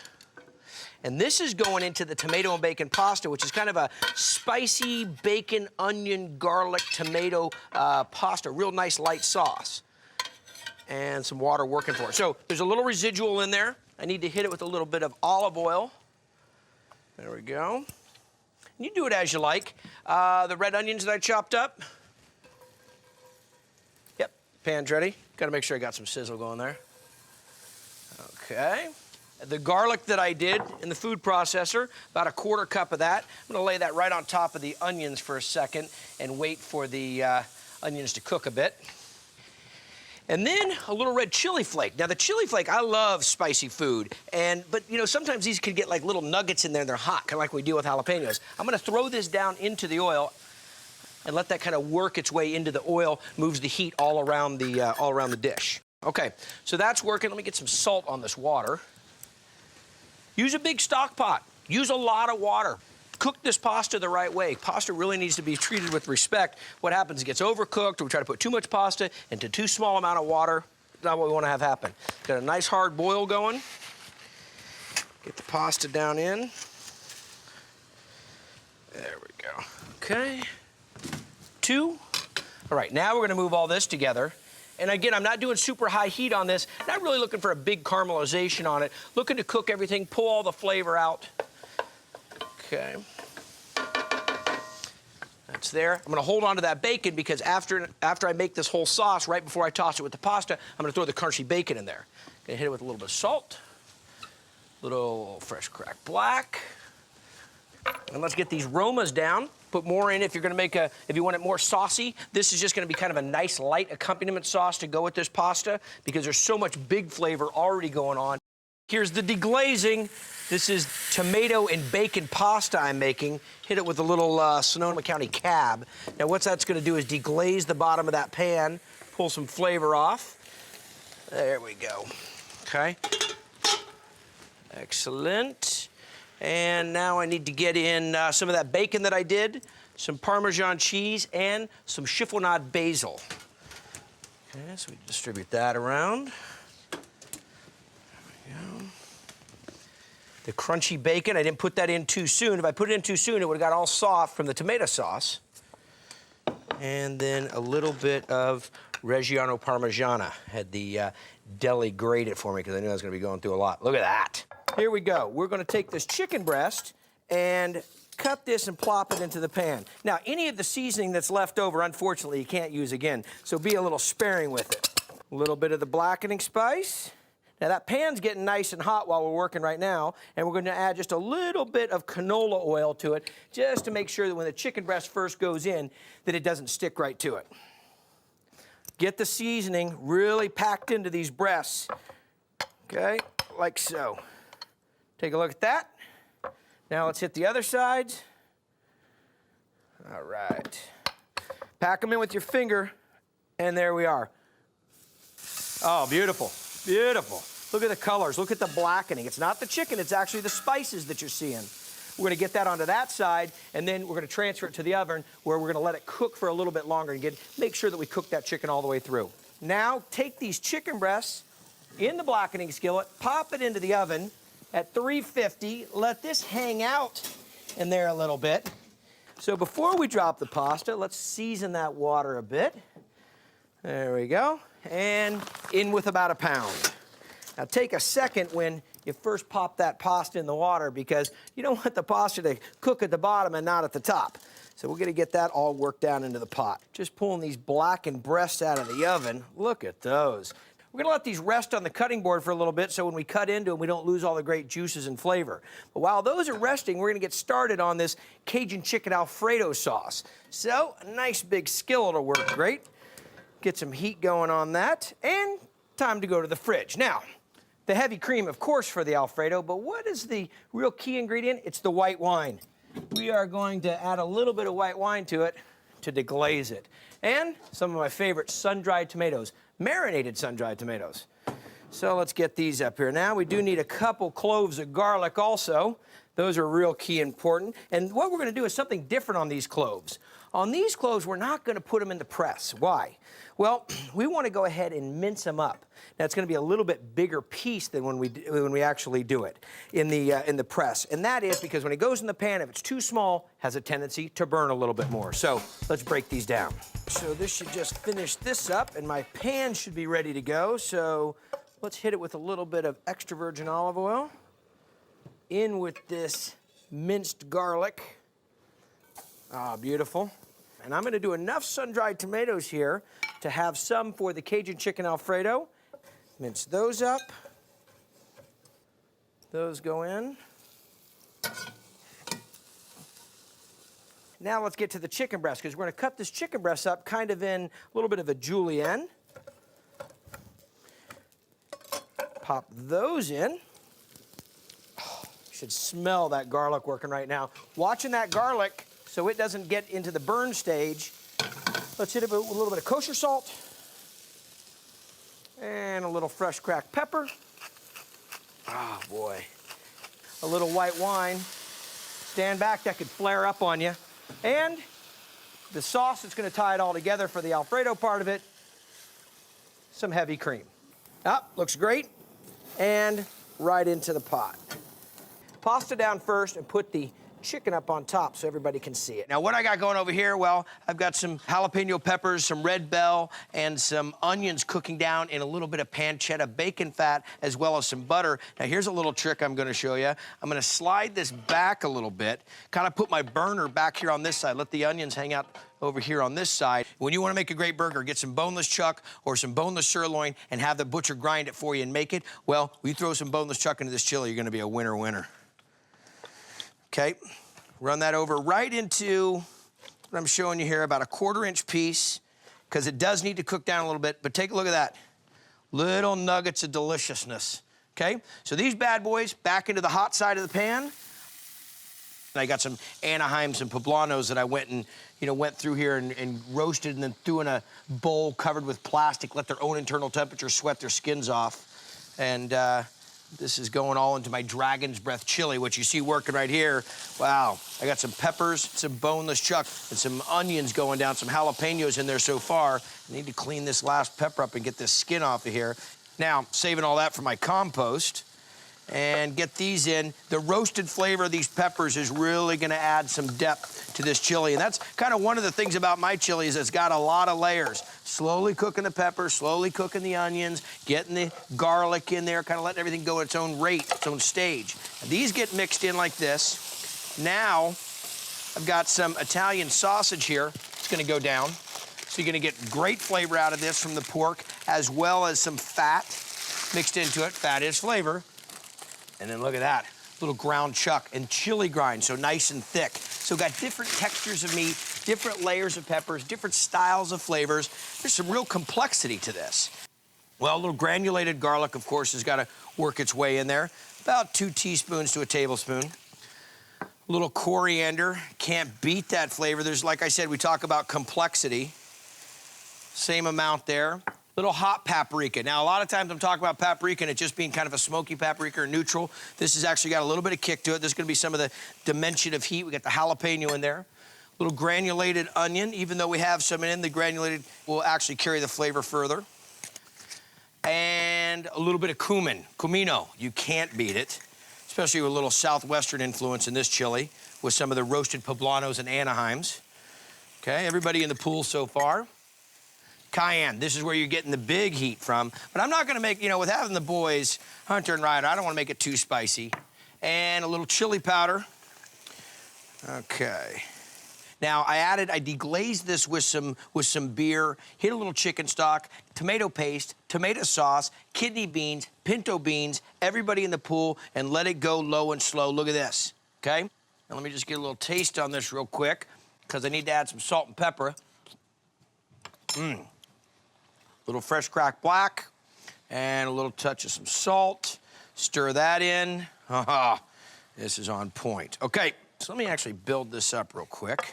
A: And this is going into the tomato and bacon pasta, which is kind of a spicy bacon, onion, garlic, tomato pasta, real nice light sauce. And some water working for it. So there's a little residual in there. I need to hit it with a little bit of olive oil. There we go. You do it as you like. The red onions that I chopped up. Yep, pan's ready. Gotta make sure I got some sizzle going there. Okay. The garlic that I did in the food processor, about a 1/4 cup of that. I'm gonna lay that right on top of the onions for a second and wait for the onions to cook a bit. And then a little red chili flake. Now the chili flake, I love spicy food, but you know, sometimes these can get like little nuggets in there and they're hot, kind of like we do with jalapenos. I'm gonna throw this down into the oil and let that kind of work its way into the oil, moves the heat all around the dish. Okay, so that's working. Let me get some salt on this water. Use a big stock pot. Use a lot of water. Cook this pasta the right way. Pasta really needs to be treated with respect. What happens, it gets overcooked, or we try to put too much pasta into too small amount of water. That's not what we want to have happen. Got a nice hard boil going. Get the pasta down in. There we go. Okay. 2. All right, now we're gonna move all this together. And again, I'm not doing super high heat on this. Not really looking for a big caramelization on it. Looking to cook everything, pull all the flavor out. Okay. That's there. I'm gonna hold on to that bacon because after I make this whole sauce, right before I toss it with the pasta, I'm gonna throw the crunchy bacon in there. Gonna hit it with a little bit of salt, little fresh cracked black. And let's get these aromas down. Put more in if you're gonna if you want it more saucy. This is just gonna be kind of a nice light accompaniment sauce to go with this pasta because there's so much big flavor already going on. Here's the deglazing. This is tomato and bacon pasta I'm making. Hit it with a little Sonoma County cab. Now what that's gonna do is deglaze the bottom of that pan, pull some flavor off. There we go, okay. Excellent. And now I need to get in some of that bacon that I did, some Parmesan cheese, and some chiffonade basil. Okay, so we distribute that around. The crunchy bacon, I didn't put that in too soon. If I put it in too soon, it would have got all soft from the tomato sauce. And then a little bit of Reggiano Parmigiana. Had the deli grate it for me because I knew I was gonna be going through a lot. Look at that. Here we go. We're gonna take this chicken breast and cut this and plop it into the pan. Now, any of the seasoning that's left over, unfortunately, you can't use again, so be a little sparing with it. A little bit of the blackening spice. Now that pan's getting nice and hot while we're working right now, and we're gonna add just a little bit of canola oil to it, just to make sure that when the chicken breast first goes in, that it doesn't stick right to it. Get the seasoning really packed into these breasts, okay, like so. Take a look at that. Now let's hit the other sides. All right. Pack them in with your finger, and there we are. Oh, beautiful. Beautiful. Look at the colors. Look at the blackening. It's not the chicken. It's actually the spices that you're seeing. We're going to get that onto that side, and then we're going to transfer it to the oven where we're going to let it cook for a little bit longer and make sure that we cook that chicken all the way through. Now, take these chicken breasts in the blackening skillet, pop it into the oven at 350. Let this hang out in there a little bit. So before we drop the pasta, let's season that water a bit. There we go. And in with about 1 pound. Now take a second when you first pop that pasta in the water because you don't want the pasta to cook at the bottom and not at the top. So we're gonna get that all worked down into the pot. Just pulling these blackened breasts out of the oven. Look at those. We're gonna let these rest on the cutting board for a little bit so when we cut into them, we don't lose all the great juices and flavor. But while those are resting, we're gonna get started on this Cajun chicken Alfredo sauce. So, a nice big skillet will work great. Get some heat going on that, and time to go to the fridge. Now, the heavy cream, of course, for the Alfredo, but what is the real key ingredient? It's the white wine. We are going to add a little bit of white wine to it to deglaze it. And some of my favorite sun-dried tomatoes, marinated sun-dried tomatoes. So let's get these up here. Now we do need a couple cloves of garlic also. Those are real key important. And what we're gonna do is something different on these cloves. On these cloves, we're not gonna put them in the press. Why? Well, we wanna go ahead and mince them up. Now it's gonna be a little bit bigger piece than when we actually do it in the press. And that is because when it goes in the pan, if it's too small, has a tendency to burn a little bit more. So let's break these down. So this should just finish this up, and my pan should be ready to go. So let's hit it with a little bit of extra virgin olive oil. In with this minced garlic. Ah, beautiful. And I'm gonna do enough sun-dried tomatoes here to have some for the Cajun chicken Alfredo. Mince those up. Those go in. Now let's get to the chicken breast, because we're gonna cut this chicken breast up kind of in a little bit of a julienne. Pop those in. Oh, you should smell that garlic working right now. Watching that garlic so it doesn't get into the burn stage. Let's hit it with a little bit of kosher salt and a little fresh cracked pepper. Oh boy. A little white wine. Stand back, that could flare up on you. And the sauce that's gonna tie it all together for the Alfredo part of it, some heavy cream. Looks great. And right into the pot. Pasta down first and put the chicken up on top so everybody can see it. Now what I got going over here, well, I've got some jalapeno peppers, some red bell, and some onions cooking down in a little bit of pancetta bacon fat, as well as some butter. Now here's a little trick I'm gonna show you. I'm gonna slide this back a little bit, kind of put my burner back here on this side, let the onions hang out over here on this side. When you wanna make a great burger, get some boneless chuck or some boneless sirloin and have the butcher grind it for you and make it. Well, you throw some boneless chuck into this chili, you're gonna be a winner. Okay, run that over right into what I'm showing you here, about a 1/4 inch piece, because it does need to cook down a little bit, but take a look at that. Little nuggets of deliciousness, okay? So these bad boys back into the hot side of the pan. I got some Anaheims and Poblanos that I went through here and roasted and then threw in a bowl covered with plastic, let their own internal temperature sweat their skins off. And this is going all into my dragon's breath chili, which you see working right here. Wow, I got some peppers, some boneless chuck, and some onions going down, some jalapenos in there so far. I need to clean this last pepper up and get this skin off of here. Now, saving all that for my compost, and get these in. The roasted flavor of these peppers is really gonna add some depth to this chili, and that's kind of one of the things about my chili is it's got a lot of layers. Slowly cooking the peppers, slowly cooking the onions, getting the garlic in there, kind of letting everything go at its own rate, its own stage. And these get mixed in like this. Now, I've got some Italian sausage here. It's gonna go down. So you're gonna get great flavor out of this from the pork, as well as some fat mixed into it. Fat is flavor. And then look at that, little ground chuck and chili grind, so nice and thick. So we've got different textures of meat, different layers of peppers, different styles of flavors. There's some real complexity to this. Well, a little granulated garlic, of course, has got to work its way in there. About 2 teaspoons to a tablespoon. A little coriander, can't beat that flavor. There's, like I said, we talk about complexity. Same amount there. Little hot paprika. Now, a lot of times I'm talking about paprika and it just being kind of a smoky paprika or neutral. This has actually got a little bit of kick to it. There's gonna be some of the dimension of heat. We got the jalapeno in there. A little granulated onion, even though we have some in, the granulated will actually carry the flavor further. And a little bit of cumin, cumino. You can't beat it, especially with a little southwestern influence in this chili with some of the roasted Poblanos and Anaheims. Okay, everybody in the pool so far. Cayenne, this is where you're getting the big heat from. But I'm not gonna make, with having the boys, Hunter and Ryder, I don't wanna make it too spicy. And a little chili powder. Okay. Now, I deglazed this with some beer, hit a little chicken stock, tomato paste, tomato sauce, kidney beans, pinto beans, everybody in the pool, and let it go low and slow. Look at this, okay? Now, let me just get a little taste on this real quick, because I need to add some salt and pepper. Little fresh cracked black, and a little touch of some salt. Stir that in. This is on point. Okay, so let me actually build this up real quick.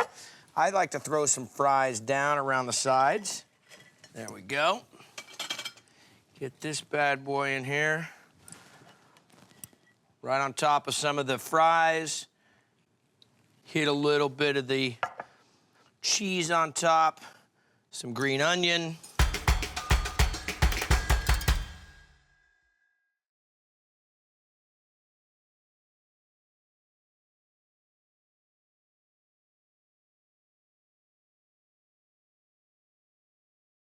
A: I like to throw some fries down around the sides. There we go. Get this bad boy in here. Right on top of some of the fries. Hit a little bit of the cheese on top. Some green onion.